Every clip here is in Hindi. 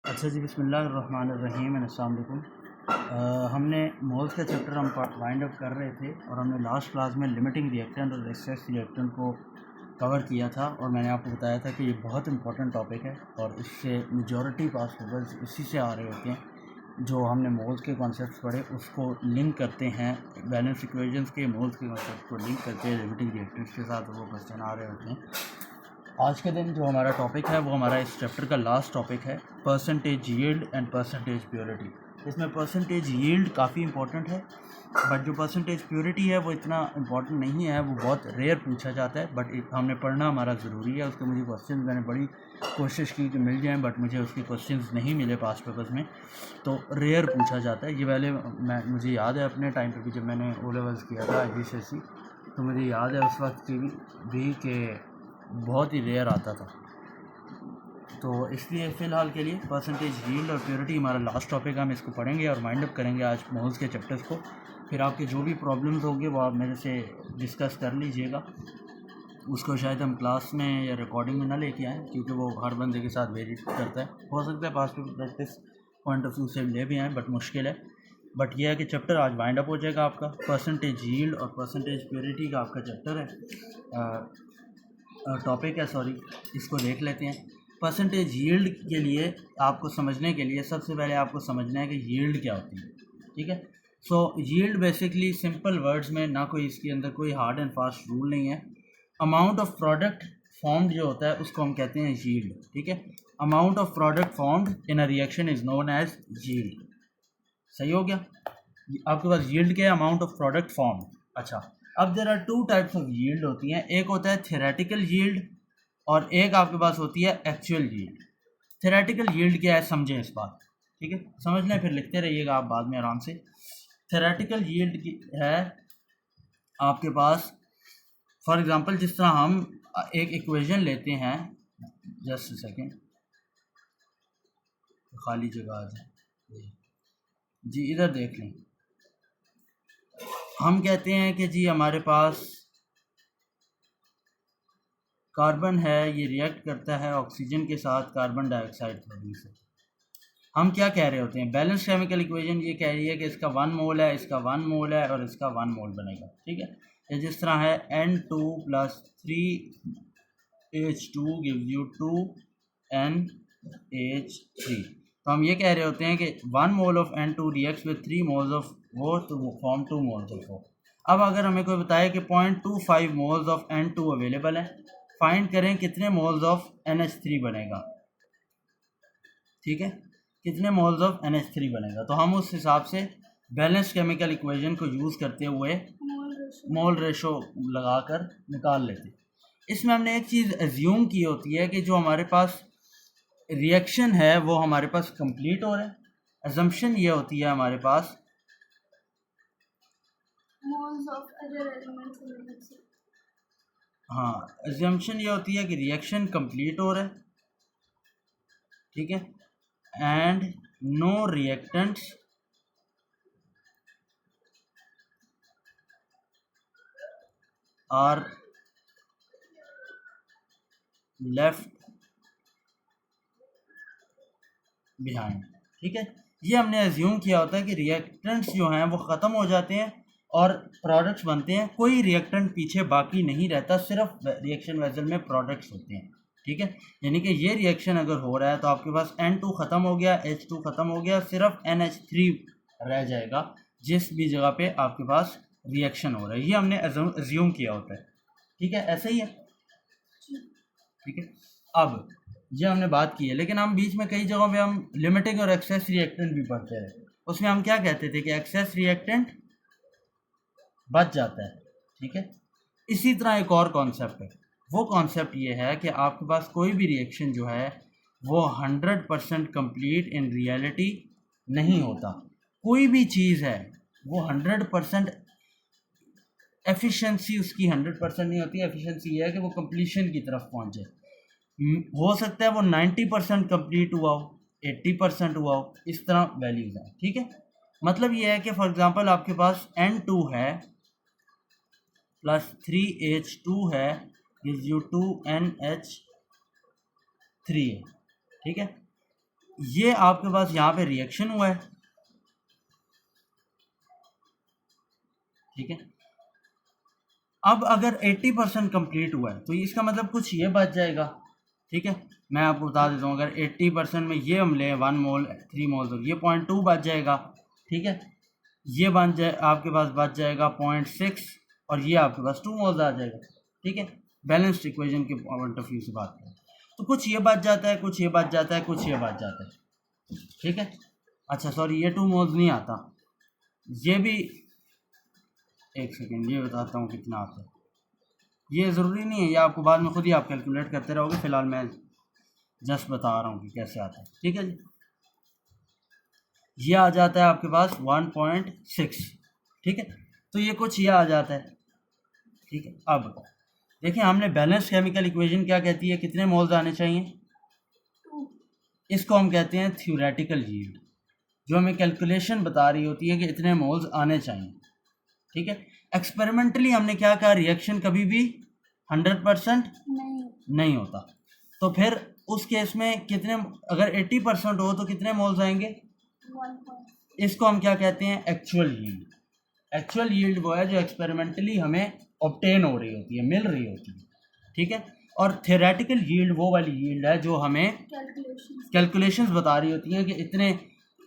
अच्छा जी, बिस्मिल्लाहिर्रहमानिर्रहीम एंड अस्सलाम वालेकुम। हमने मोल्स का चैप्टर हम वाइंड अप कर रहे थे और हमने लास्ट क्लास में लिमिटिंग रिएक्टेंट और एक्सेस रिएक्टेंट को कवर किया था और मैंने आपको बताया था कि ये बहुत इंपॉर्टेंट टॉपिक है और इससे मेजॉरिटी पास पेपर्स इसी से आ रहे होते हैं। जो हमने मोल्स के कॉन्सेप्ट्स पढ़े उसको लिंक करते हैं, बैलेंस इक्वेशंस के मोल्स के कॉन्सेप्ट को लिंक करते हैं लिमिटिंग रिएक्टेंट्स के साथ, वो क्वेश्चन आ रहे होते हैं। आज के दिन जो हमारा टॉपिक है वो हमारा इस चैप्टर का लास्ट टॉपिक है, percentage yield and percentage purity. इसमें परसेंटेज यील्ड काफ़ी इंपॉर्टेंट है, बट जो परसेंटेज प्योरिटी है वो इतना इंपॉर्टेंट नहीं है, वो बहुत रेयर पूछा जाता है, बट हमने पढ़ना हमारा ज़रूरी है। उसके मुझे क्वेश्चन मैंने बड़ी कोशिश की कि मिल जाएं, बट मुझे उसके क्वेश्चन नहीं मिले पास पेपर्स में, तो रेयर पूछा जाता है। ये पहले मुझे याद है अपने टाइम पर भी, जब मैंने ओ लेवल्स किया था IGCSE, तो मुझे याद है उस वक्त की भी कि बहुत ही रेयर आता था। तो इसलिए फ़िलहाल के लिए परसेंटेज यील्ड और प्योरिटी हमारा लास्ट टॉपिक, हम इसको पढ़ेंगे और माइंड अप करेंगे आज मोल्स के चैप्टर्स को। फिर आपके जो भी प्रॉब्लम्स होंगे वो आप मेरे से डिस्कस कर लीजिएगा। उसको शायद हम क्लास में या रिकॉर्डिंग में ना लेके आएँ, क्योंकि वो हर बंदे के साथ वेरी करता है। हो सकता है पास paper practice point of view से ले भी आएँ, बट मुश्किल है। बट यह है कि चैप्टर आज वाइंड अप हो जाएगा आपका। परसेंटेज यील्ड और परसेंटेज प्योरिटी का आपका चैप्टर है, टॉपिक है, सॉरी। इसको देख लेते हैं। परसेंटेज यील्ड के लिए आपको समझने के लिए सबसे पहले आपको समझना है कि यील्ड क्या होती है, ठीक है। सो यील्ड बेसिकली सिंपल वर्ड्स में, ना कोई इसके अंदर कोई हार्ड एंड फास्ट रूल नहीं है। अमाउंट ऑफ प्रोडक्ट फॉर्म्ड जो होता है उसको हम कहते हैं यील्ड, ठीक है। Amount of product formed in a reaction is known as yield. सही हो गया। आपके पास यील्ड क्या है? Amount of product form. अच्छा, अब there are two types of yield होती हैं। एक होता है थ्योरेटिकल यील्ड और एक आपके पास होती है एक्चुअल यील्ड। थ्योरेटिकल यील्ड क्या है, समझें इस बात, ठीक है। समझ लें, फिर लिखते रहिएगा आप बाद में आराम से। थ्योरेटिकल यील्ड है आपके पास, फॉर एग्जांपल जिस तरह हम एक इक्वेशन लेते हैं, जस्ट सेकेंड, खाली जगह आ जाए जी, इधर देख लें। हम कहते हैं कि जी हमारे पास कार्बन है, ये रिएक्ट करता है ऑक्सीजन के साथ कार्बन डाइऑक्साइड प्रोड्यूस है। हम क्या कह रहे होते हैं? बैलेंस केमिकल इक्वेशन ये कह रही है कि इसका 1 मोल है, इसका 1 मोल है और इसका 1 मोल बनेगा, ठीक है। ये जिस तरह है N2 + 3H2 gives you 2NH3। तो हम ये कह रहे होते हैं कि 1 mole of N2 reacts with 3 moles of वो टू फॉर्म 2 मोल्स ऑफ वो। अब अगर हमें कोई बताए कि 0.25 मोल्स ऑफ N2 अवेलेबल है, फाइंड करें कितने मोल्स ऑफ NH3 बनेगा, ठीक है। कितने मोल्स ऑफ NH3 बनेगा, तो हम उस हिसाब से बैलेंस केमिकल इक्वेशन को यूज़ करते हुए मोल रेशो लगाकर निकाल लेते हैं। इसमें हमने एक चीज़ एज्यूम की होती है कि जो हमारे पास रिएक्शन है वो हमारे पास कंप्लीट हो रहा है। एजम्पशन ये होती है हमारे पास moles of other elements in the mixture. हाँ, एजम्पशन ये होती है कि रिएक्शन कंप्लीट हो रहा है, ठीक है, and no reactants are left behind, ठीक है। ये हमने एज्यूम किया होता है कि रिएक्टेंट्स जो हैं वो ख़त्म हो जाते हैं और प्रोडक्ट्स बनते हैं, कोई रिएक्टेंट पीछे बाकी नहीं रहता, सिर्फ रिएक्शन वेसल में प्रोडक्ट्स होते हैं, ठीक है। यानी कि ये रिएक्शन अगर हो रहा है तो आपके पास N2 ख़त्म हो गया, H2 ख़त्म हो गया, सिर्फ NH3 रह जाएगा जिस भी जगह पे आपके पास रिएक्शन हो रहा है। ये हमने एज्यूम किया होता है, ठीक है, ऐसा ही है, ठीक है। अब ये हमने बात की है, लेकिन हम बीच में कई जगहों पे हम लिमिटिंग और एक्सेस रिएक्टेंट भी पढ़ते रहे। उसमें हम क्या कहते थे कि एक्सेस रिएक्टेंट बच जाता है, ठीक है। इसी तरह एक और कॉन्सेप्ट है, वो कॉन्सेप्ट ये है कि आपके पास कोई भी रिएक्शन जो है वो 100% कंप्लीट इन रियलिटी नहीं होता। कोई भी चीज़ है वो 100% एफिशिएंसी उसकी 100% नहीं होती। एफिशिएंसी ये है कि वो कंप्लीशन की तरफ पहुंचे। हो सकता है वो 90% कंप्लीट हुआ हो, 80% हुआ हो, इस तरह वैल्यूज हैं, ठीक है। मतलब ये है कि फॉर एग्जांपल आपके पास N2 है प्लस 3H2 है, gives you 2NH3 है, ठीक है। ये आपके पास यहाँ पे रिएक्शन हुआ है, ठीक है। अब अगर 80% कंप्लीट हुआ है तो इसका मतलब कुछ ये बच जाएगा, ठीक है। मैं आपको बता देता हूँ, अगर 80% में ये हम लें 1 मोल 3 मोल तो ये 0.2 बच जाएगा, ठीक है। ये बन जाए आपके पास बच जाएगा 0.6 और ये आपके पास 2 मोल्स आ जाएगा, ठीक है। बैलेंस्ड इक्वेशन के पॉइंट ऑफ व्यू से बात करें तो कुछ ये बच जाता है, कुछ ये बच जाता है, कुछ ये बच जाता है, ठीक है। अच्छा सॉरी, ये 2 मोल्स नहीं आता, ये भी एक सेकेंड ये बताता हूँ कितना आता है। ये ज़रूरी नहीं है, ये आपको बाद में खुद ही आप कैलकुलेट करते रहोगे, फ़िलहाल मैं जस्ट बता रहा हूँ कि कैसे आता है, ठीक है जी। ये आ जाता है आपके पास 1.6, ठीक है। तो ये कुछ ये आ जाता है, ठीक है। अब देखिए हमने बैलेंस केमिकल इक्वेशन क्या कहती है, कितने मोल्स आने चाहिए, इसको हम कहते हैं थ्योरेटिकल यील्ड, जो हमें कैलकुलेशन बता रही होती है कि इतने मोल्स आने चाहिए, ठीक है। एक्सपेरिमेंटली हमने क्या कहा, रिएक्शन कभी भी 100% नहीं होता, तो फिर उस केस में कितने, अगर 80% हो तो कितने मोल्स आएंगे, इसको हम क्या कहते हैं, एक्चुअल यील्ड। एक्चुअल यील्ड वो है जो एक्सपेरिमेंटली हमें ऑब्टेन हो रही होती है, मिल रही होती है, ठीक है। और थ्योरेटिकल यील्ड वो वाली यील्ड है जो हमें कैलकुलेशंस बता रही होती है कि इतने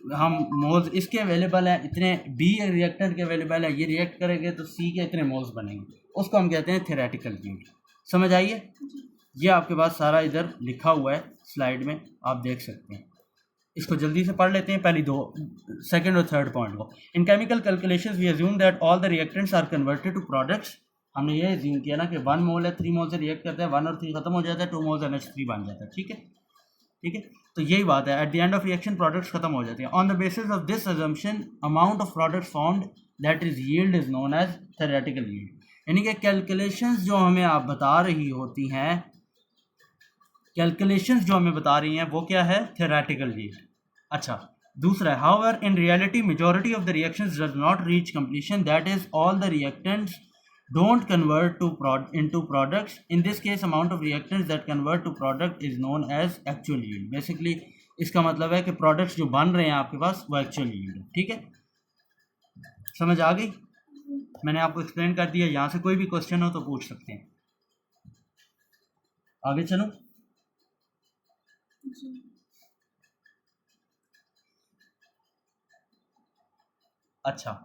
हम मोल्स इसके अवेलेबल हैं, इतने बी रिएक्टेंट के अवेलेबल है, ये रिएक्ट करेंगे तो सी के इतने मोल्स बनेंगे, उसको हम कहते हैं थ्योरेटिकल यील्ड। समझ आइए, ये आपके पास सारा इधर लिखा हुआ है स्लाइड में, आप देख सकते हैं। इसको जल्दी से पढ़ लेते हैं, पहली दो सेकंड और थर्ड पॉइंट को। In chemical calculations we assume that all the reactants are converted to products. हमने ये अज्यूम किया ना कि 1 मोल है, 3 मोल से रिएक्ट करते हैं, 1 और 3 खत्म हो जाता है, 2 मोल से NH3 बन जाता है, ठीक है, ठीक है। तो यही बात है, at the end of reaction products खत्म हो जाते हैं। On the basis of this assumption amount of products found that is yield is known as theoretical yield. यानी कि कैलकुलेशंस जो हमें आप बता रही होती हैं, कैलकुलेशंस जो हमें बता रही हैं वो क्या है, थ्योरेटिकल यील्ड। अच्छा, दूसरा है, however in reality majority of the reactions does not reach completion, that is all the reactants don't convert into products. In this case amount of reactants that convert to product is known as actual yield. Basically इसका मतलब है कि प्रोडक्ट्स जो बन रहे हैं आपके पास वो एक्चुअल यील्ड है, ठीक है। समझ आ गई, मैंने आपको एक्सप्लेन कर दिया। यहाँ से कोई भी क्वेश्चन हो तो पूछ सकते हैं। आगे चलो। अच्छा,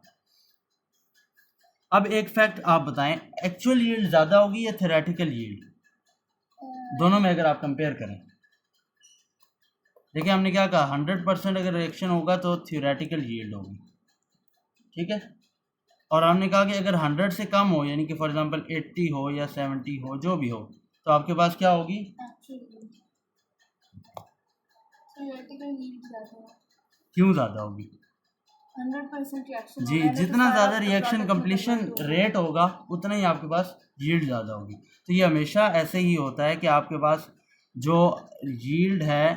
अब एक फैक्ट आप बताएं, एक्चुअल यील्ड ज़्यादा होगी या थ्योरेटिकल यील्ड, दोनों में अगर आप कंपेयर करें। देखिए हमने क्या कहा, 100% अगर रिएक्शन होगा तो थ्योरेटिकल यील्ड होगी, ठीक है। और हमने कहा कि अगर 100 से कम हो, यानी कि फॉर एग्जांपल 80 हो या 70 हो, जो भी हो, तो आपके पास क्या होगी, क्यों ज़्यादा होगी, 100% रिएक्शन जी, जितना ज़्यादा रिएक्शन कंप्लीशन रेट होगा उतना ही आपके पास यील्ड ज़्यादा होगी। तो ये हमेशा ऐसे ही होता है कि आपके पास जो यील्ड है,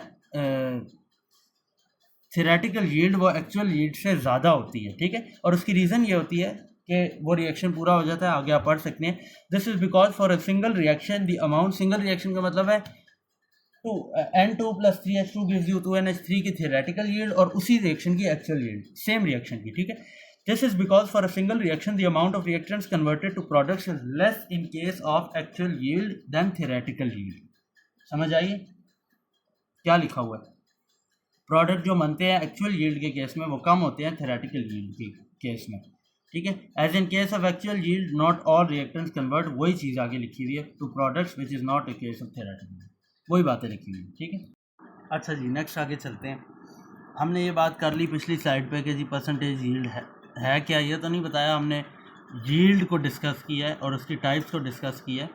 थ्योरेटिकल यील्ड वो एक्चुअल यील्ड से ज़्यादा होती है, ठीक है। और उसकी रीज़न ये होती है कि वो रिएक्शन पूरा हो जाता है, आगे आप पढ़ सकते हैं। This is because for a single reaction the amount, single reaction का मतलब है N2 + 3H2 gives you 2NH3 की थ्योरेटिकल यील्ड और उसी रिएक्शन की एक्चुअल यील्ड, सेम रिएक्शन की, ठीक है। This is because for a single reaction the amount of reactants converted to products is less in case of actual yield than theoretical yield. समझ आइए क्या लिखा हुआ है, प्रोडक्ट जो बनते हैं एक्चुअल यील्ड के केस में वो कम होते हैं थ्योरेटिकल यील्ड के केस में, ठीक है। As in case of actual yield not all reactants convert, वही चीज़ आगे लिखी हुई है, to products which is not a case of theoretical, वही बातें लिखी हुई, ठीक है। अच्छा जी, नेक्स्ट आगे चलते हैं। हमने ये बात कर ली पिछली स्लाइड पे कि जी परसेंटेज यील्ड है क्या, ये तो नहीं बताया हमने। यील्ड को डिस्कस किया है और उसकी टाइप्स को डिस्कस किया है।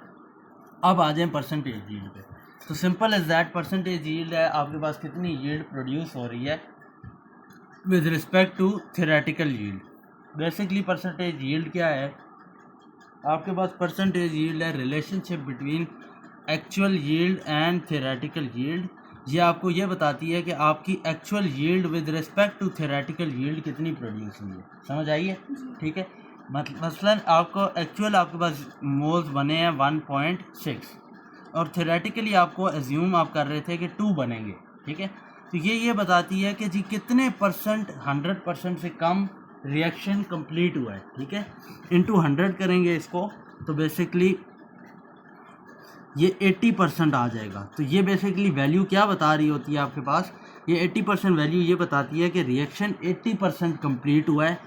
अब आ जाएं परसेंटेज यील्ड पे। तो simple is that, percentage yield है आपके पास कितनी यील्ड प्रोड्यूस हो रही है with respect to theoretical yield. Basically percentage yield क्या है, आपके पास परसेंटेज यील्ड है relationship between actual yield and theoretical yield. ये आपको ये बताती है कि आपकी actual yield with respect to theoretical yield कितनी प्रोड्यूस हुई है। समझ आइए, ठीक है। मसलन आपको एक्चुअल आपके पास मोल्स बने हैं 1.6 और थ्योरेटिकली आपको एज्यूम आप कर रहे थे कि 2 बनेंगे, ठीक है। तो ये बताती है कि जी कितने परसेंट 100% से कम रिएक्शन कंप्लीट हुआ है, ठीक है। इंटू 100 करेंगे इसको तो बेसिकली ये 80% आ जाएगा। तो ये बेसिकली वैल्यू क्या बता रही होती है आपके पास, ये 80% वैल्यू ये बताती है कि रिएक्शन 80% कंप्लीट हुआ है।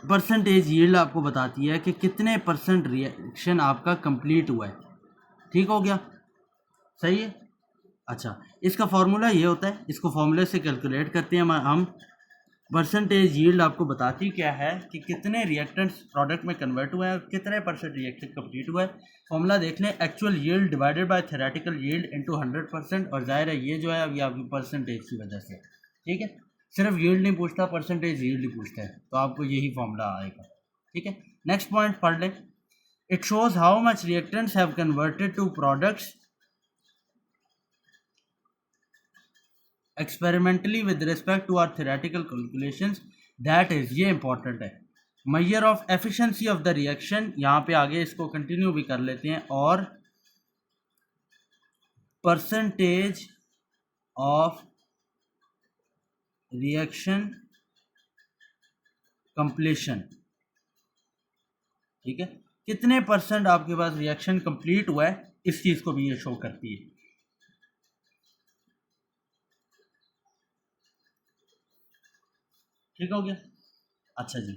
परसेंटेज यील्ड आपको बताती है कि कितने परसेंट रिएक्शन आपका कंप्लीट हुआ है। ठीक हो गया, सही है। अच्छा, इसका फार्मूला ये होता है, इसको फार्मूले से कैलकुलेट करते हैं हम। परसेंटेज यील्ड आपको बताती क्या है कि कितने रिएक्टेंट्स प्रोडक्ट में कन्वर्ट हुए हैं और कितने परसेंट रिएक्शन कंप्लीट हुआ है। फॉर्मूला देख लें, actual yield divided by theoretical yield into 100%। और जाहिर है ये जो है अभी आपकी परसेंटेज की वजह से, ठीक है। सिर्फ यील्ड नहीं पूछता, परसेंटेज यील्ड ही पूछता है, तो आपको यही फॉर्मूला आएगा, ठीक है। नेक्स्ट पॉइंट पढ़ लें। It shows how much reactants have converted to products experimentally with respect to our theoretical calculations, that is, ये इंपॉर्टेंट है, measure of efficiency of the reaction. यहाँ पे आगे इसको कंटिन्यू भी कर लेते हैं, और परसेंटेज ऑफ रिएक्शन कंप्लीशन, ठीक है। कितने परसेंट आपके पास रिएक्शन कंप्लीट हुआ है, इस चीज को भी ये शो करती है। ठीक हो गया। अच्छा जी,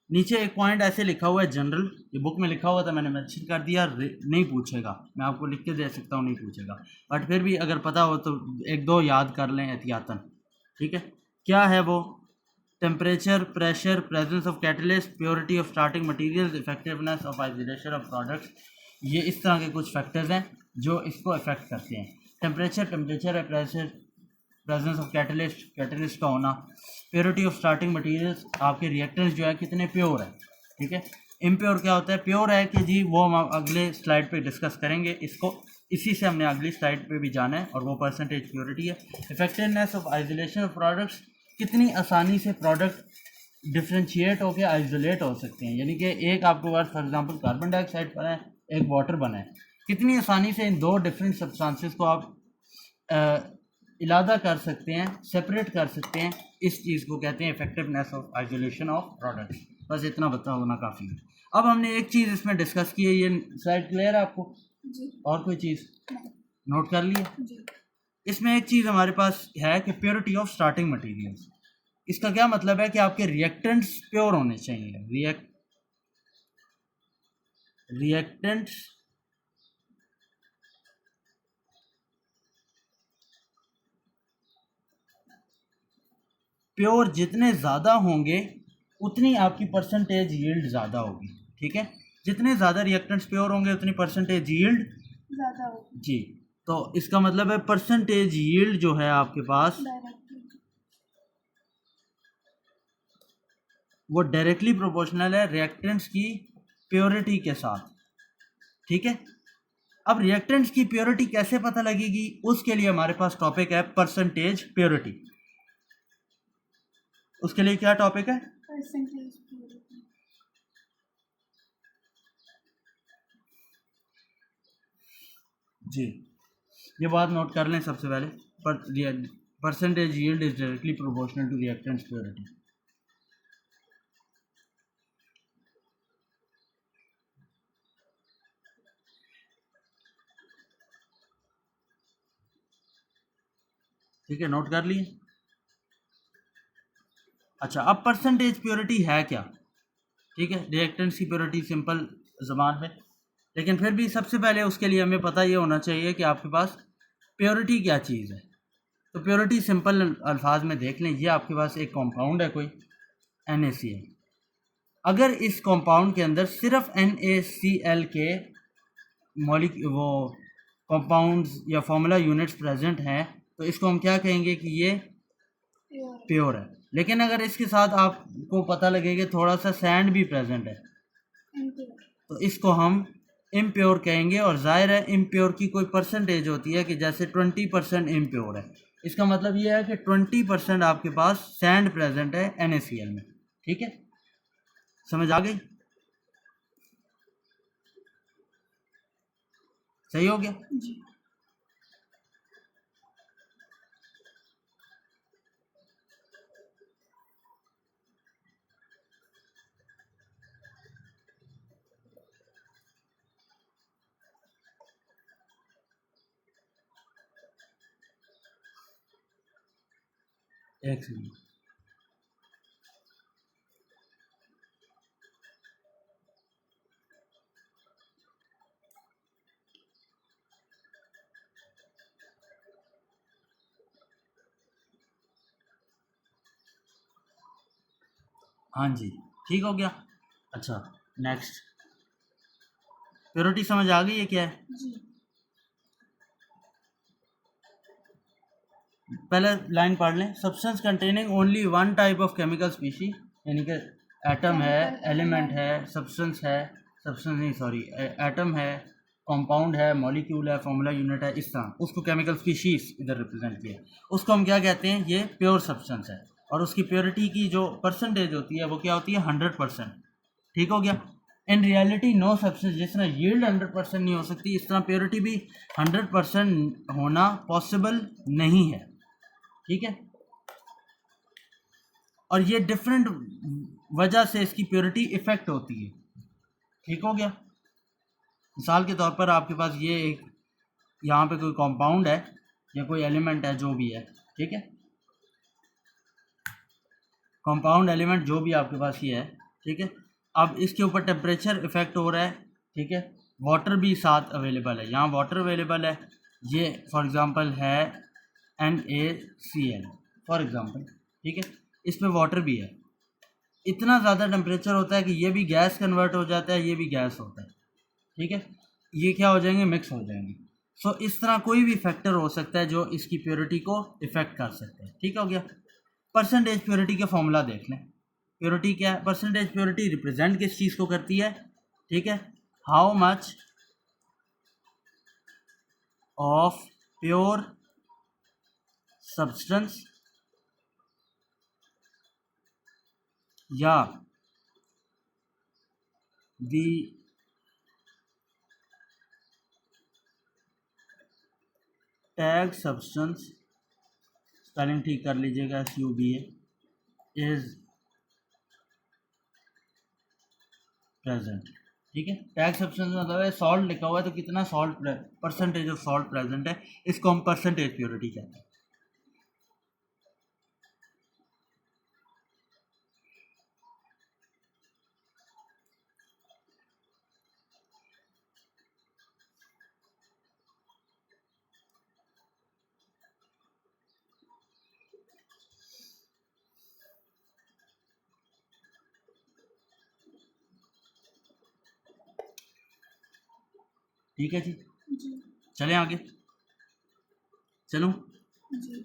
नीचे एक पॉइंट ऐसे लिखा हुआ है जनरल, ये बुक में लिखा हुआ था, मैंने मेंशन कर दिया, नहीं पूछेगा, मैं आपको लिख के दे सकता हूँ, नहीं पूछेगा, बट फिर भी अगर पता हो तो एक दो याद कर लें एहतियातन, ठीक है। क्या है वो? Temperature, pressure, presence of catalyst, purity of starting materials, effectiveness of isolation of products. ये इस तरह के कुछ फैक्टर्स हैं जो इसको अफेक्ट करते हैं। टेम्परेचर है, प्रेशर, प्रेजेंस ऑफ कैटलिस्ट का होना, प्योरिटी ऑफ स्टार्टिंग मटेरियल्स, आपके रिएक्टेंट्स जो है कितने प्योर है, ठीक है। इम्प्योर क्या होता है? प्योर है कि जी वो हम अगले स्लाइड पे डिस्कस करेंगे इसको, इसी से हमने अगली स्लाइड पे भी जाना है, और वो परसेंटेज प्योरिटी है। Effectiveness of isolation of products, कितनी आसानी से प्रोडक्ट डिफ्रेंशिएट होकर आइसोलेट हो सकते हैं, यानी कि एक आपके पास फॉर एग्जांपल कार्बन डाइऑक्साइड बना है, एक वाटर बना है, कितनी आसानी से इन दो डिफरेंट सब्सटेंसेस को आप इलादा कर सकते हैं, सेपरेट कर सकते हैं। इस चीज़ को कहते हैं effectiveness of isolation of products. बस इतना बता होना काफ़ी है। अब हमने एक चीज़ इसमें डिस्कस की है, ये स्लाइड क्लियर है आपको? जी। और कोई चीज़ नोट कर ली है? जी। इसमें एक चीज़ हमारे पास है कि प्योरिटी ऑफ स्टार्टिंग मटेरियल्स। इसका क्या मतलब है कि आपके रिएक्टेंट्स प्योर होने चाहिए। रिएक्टेंट्स प्योर जितने ज़्यादा होंगे उतनी आपकी परसेंटेज यील्ड ज़्यादा होगी, ठीक है। जितने ज़्यादा रिएक्टेंट्स प्योर होंगे उतनी परसेंटेज यील्ड ज़्यादा होगी जी। तो इसका मतलब है परसेंटेज यील्ड जो है आपके पास वो डायरेक्टली प्रोपोर्शनल है रिएक्टेंट्स की प्योरिटी के साथ, ठीक है। अब रिएक्टेंट्स की प्योरिटी कैसे पता लगेगी, उसके लिए हमारे पास टॉपिक है परसेंटेज प्योरिटी। उसके लिए क्या टॉपिक है? Percentage purity. जी, ये बात नोट कर लें सबसे पहले, percentage yield is directly proportional to reactants purity. ठीक है, नोट कर लिए। अच्छा, अब परसेंटेज प्योरिटी है क्या? ठीक है, रिएक्टेंट्स की प्योरिटी सिंपल ज़बान में, लेकिन फिर भी सबसे पहले उसके लिए हमें पता ये होना चाहिए कि आपके पास प्योरिटी क्या चीज़ है। तो प्योरिटी सिंपल अल्फाज में देख लें, ये आपके पास एक कंपाउंड है कोई NaCl। अगर इस कंपाउंड के अंदर सिर्फ NaCl के वो कंपाउंड्स या फॉर्मूला यूनिट्स प्रेजेंट हैं तो इसको हम क्या कहेंगे कि ये प्योर है। लेकिन अगर इसके साथ आपको पता लगे कि थोड़ा सा सैंड भी प्रेजेंट है तो इसको हम इम्प्योर कहेंगे। और जाहिर है इम्प्योर की कोई परसेंटेज होती है कि जैसे 20% इम्प्योर है, इसका मतलब ये है कि 20% आपके पास सैंड प्रेजेंट है NaCl में, ठीक है। समझ आ गई? सही हो गया? जी। एक सेकंड। हाँ जी, ठीक हो गया। अच्छा, नेक्स्ट, प्योरिटी समझ आ गई है क्या है? जी। पहले लाइन पढ़ लें। Substance containing only one type of chemical species, यानी कि एटम है, Chemical एलिमेंट element। है, सब्सटेंस है, सब्सटेंस नहीं सॉरी, एटम है, कंपाउंड है, मॉलिक्यूल है, फॉर्मूला यूनिट है, इस तरह उसको केमिकल स्पीशीज इधर रिप्रेजेंट किया। उसको हम क्या कहते हैं? ये प्योर सब्सटेंस है, और उसकी प्योरिटी की जो परसेंटेज होती है वो क्या होती है? 100%। ठीक हो गया। इन रियलिटी नो सब्सटेंस, जिस तरह यील्ड 100% नहीं हो सकती, इस तरह प्योरिटी भी 100% होना पॉसिबल नहीं है। ठीक है, और ये डिफरेंट वजह से इसकी प्योरिटी इफेक्ट होती है। ठीक हो गया। मिसाल के तौर पर आपके पास ये एक यहाँ पे कोई कंपाउंड है या कोई एलिमेंट है, जो भी है, ठीक है, कंपाउंड एलिमेंट जो भी आपके पास ये है, ठीक है। अब इसके ऊपर टेम्परेचर इफेक्ट हो रहा है, ठीक है, वाटर भी साथ अवेलेबल है, यहाँ वाटर अवेलेबल है, ये फॉर एग्जांपल है NaCl फॉर एग्जांपल, ठीक है, इसमें वाटर भी है। इतना ज़्यादा टेम्परेचर होता है कि ये भी गैस कन्वर्ट हो जाता है, ये भी गैस होता है, ठीक है, ये क्या हो जाएंगे? मिक्स हो जाएंगे। सो इस तरह कोई भी फैक्टर हो सकता है जो इसकी प्योरिटी को इफेक्ट कर सकता है। ठीक हो गया। परसेंटेज प्योरिटी का फॉर्मूला देख लें। प्योरिटी क्या है? परसेंटेज प्योरिटी रिप्रेजेंट किस चीज़ को करती है? ठीक है, how much of pure substance या दी टैग सब्सटेंस, स्पेलिंग ठीक कर लीजिएगा, SUBA, इज प्रेजेंट। ठीक है, टैग सब्सटेंस मतलब है सॉल्ट लिखा हुआ है तो कितना salt, percentage of salt present है, इसको हम परसेंटेज प्योरिटी कहते हैं। ठीक है जी, जी। चलें आगे। चलूं? जी।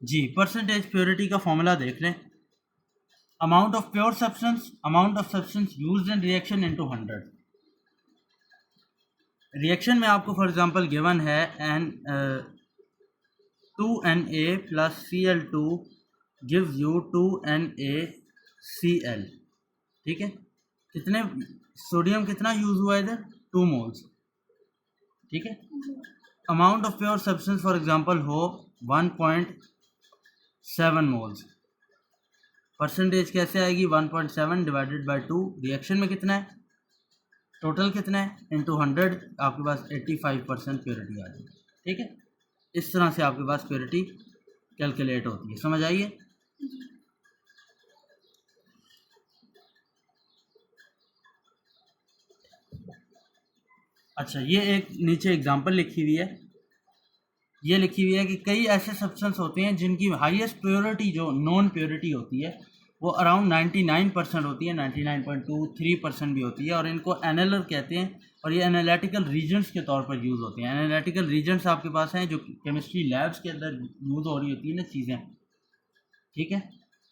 जी, परसेंटेज प्योरिटी का फॉर्मूला देख लें। Amount of pure substance, amount of substance used in reaction into 100। Reaction में आपको फॉर एग्जांपल गिवन है an 2Na plus Cl2 gives you 2NaCl। ठीक है, कितने सोडियम कितना यूज हुआ है इधर? 2 मोल्स। ठीक है, amount of pure substance for example हो 1.7 मोल्स। परसेंटेज कैसे आएगी? 1.7 डिवाइडेड बाई 2, रिएक्शन में कितना है, टोटल कितना है, इंटू 100, आपके पास 85% प्योरिटी आ जाएगी। ठीक है, इस तरह से आपके पास प्योरिटी कैलकुलेट होती है। समझ आइए? अच्छा, ये एक नीचे एग्जांपल लिखी हुई है, ये लिखी हुई है कि कई ऐसे सब्सटेंस होते हैं जिनकी हाईएस्ट प्योरिटी जो नॉन प्योरिटी होती है वो अराउंड 99% होती है, 99.23% भी होती है, और इनको एनालर कहते हैं, और ये एनालिटिकल रीजन्स के तौर पर यूज़ होते हैं। एनालिटिकल रीजन्स आपके पास हैं जो केमिस्ट्री लैब्स के अंदर यूज़ हो रही होती है ना चीज़ें, ठीक है,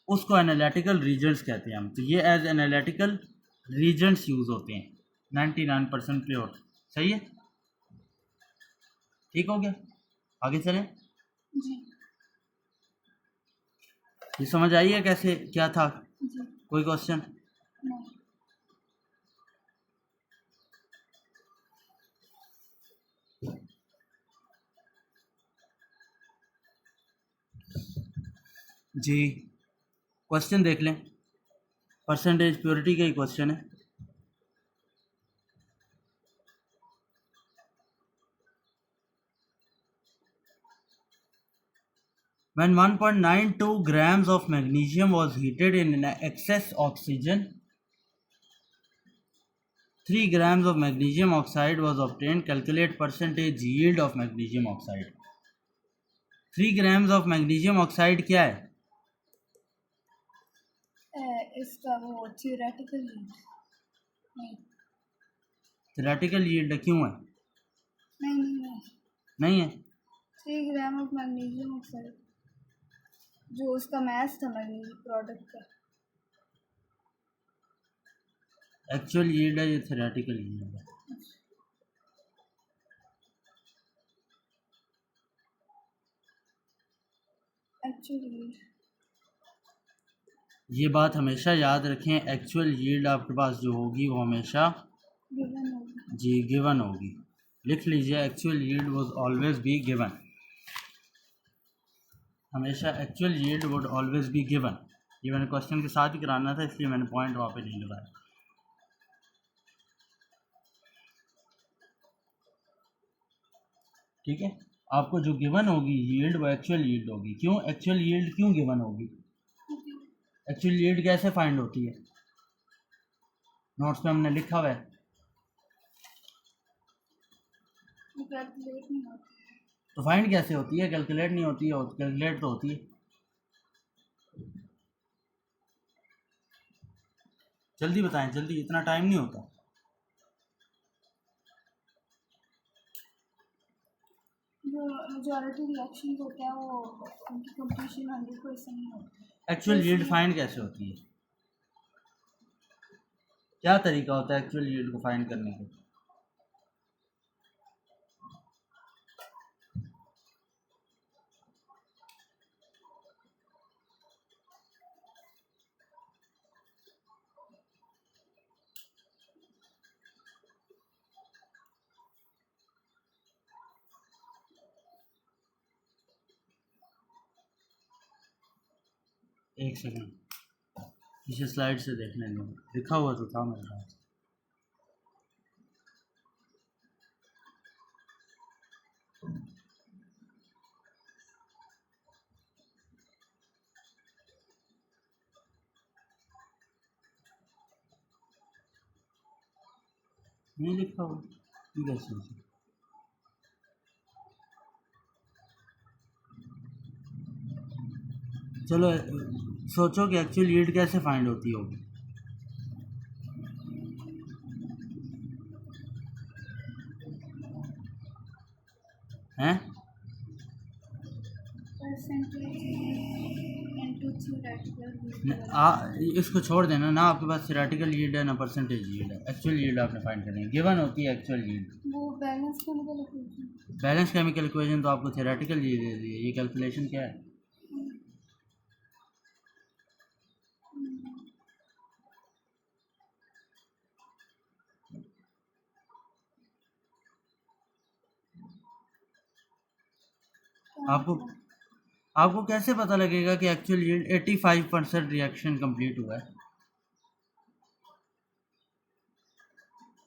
उसको एनालिटिकल रीजन्स कहते हैं हम। तो ये एज एनालिटिकल रीजन्स यूज़ होते हैं, 99% प्योर। सही है, ठीक हो गया, आगे चलें। जी। ये समझ आई है कैसे क्या था? जी। कोई क्वेश्चन? नहीं। जी, क्वेश्चन देख लें, परसेंटेज प्योरिटी का ही क्वेश्चन है। When 1.92 grams of magnesium was heated in excess oxygen, 3 grams of magnesium oxide was obtained. Calculate percentage yield of magnesium oxide. 3 grams of magnesium oxide क्या है? इसका वो थियोरेटिकल नहीं थ्योरेटिकल यील्ड क्यों है? नहीं नहीं है 3 ग्राम ऑफ मैग्नीशियम ऑक्साइड जो उसका मैथ था मैग्नीशियम प्रोडक्ट का एक्चुअल यील्ड है, ये थ्योरेटिकल यील्ड है. एक्चुअली ये बात हमेशा याद रखें, एक्चुअल यील्ड आपके पास जो होगी वो हमेशा गिवन होगा जी गिवन होगी. लिख लीजिए, actual yield would always be given. हमेशा actual yield would always be given. ये मैंने क्वेश्चन के साथ ही कराना था, इसलिए मैंने पॉइंट वहाँ पे नहीं लगाया. ठीक है, आपको जो गिवन होगी यील्ड वो एक्चुअल यील्ड होगी. क्यों एक्चुअल यील्ड क्यों गिवन होगी? एक्चुअल यील्ड कैसे फाइंड होती है? नोट्स में हमने लिखा हुआ है. कैलकुलेट नहीं होता तो फाइंड कैसे होती है? कैलकुलेट नहीं होती है, कैलकुलेट तो होती है. जल्दी बताएं, जल्दी, इतना टाइम नहीं होता. जो मेजॉरिटी रिएक्शन होते हैं वो उनकी कंप्लीशन 100% नहीं होती एक्चुअल यील्ड फाइंड कैसे होती है? क्या तरीका होता है एक्चुअल यील्ड को फाइंड करने का? एक सेकंड, पीछे स्लाइड से देखने दो, लिखा हुआ तो था मेरे पास. नहीं लिखा हुआ, ठीक है. चलो सोचो कि एक्चुअल यील्ड कैसे फाइंड होती होगी. हैं? इसको छोड़ देना ना, आपके पास थ्योरेटिकल यील्ड है ना परसेंटेज यील्ड है. एक्चुअल यील्ड आपने फाइंड करनी है, गिवन होती है एक्चुअल यील्ड. वो बैलेंस केमिकल इक्वेशन तो आपको थ्योरेटिकल यील्ड दे दी है. ये कैलकुलेशन क्या है? आपको आपको कैसे पता लगेगा कि एक्चुअल यील्ड 85% रिएक्शन कंप्लीट हुआ है?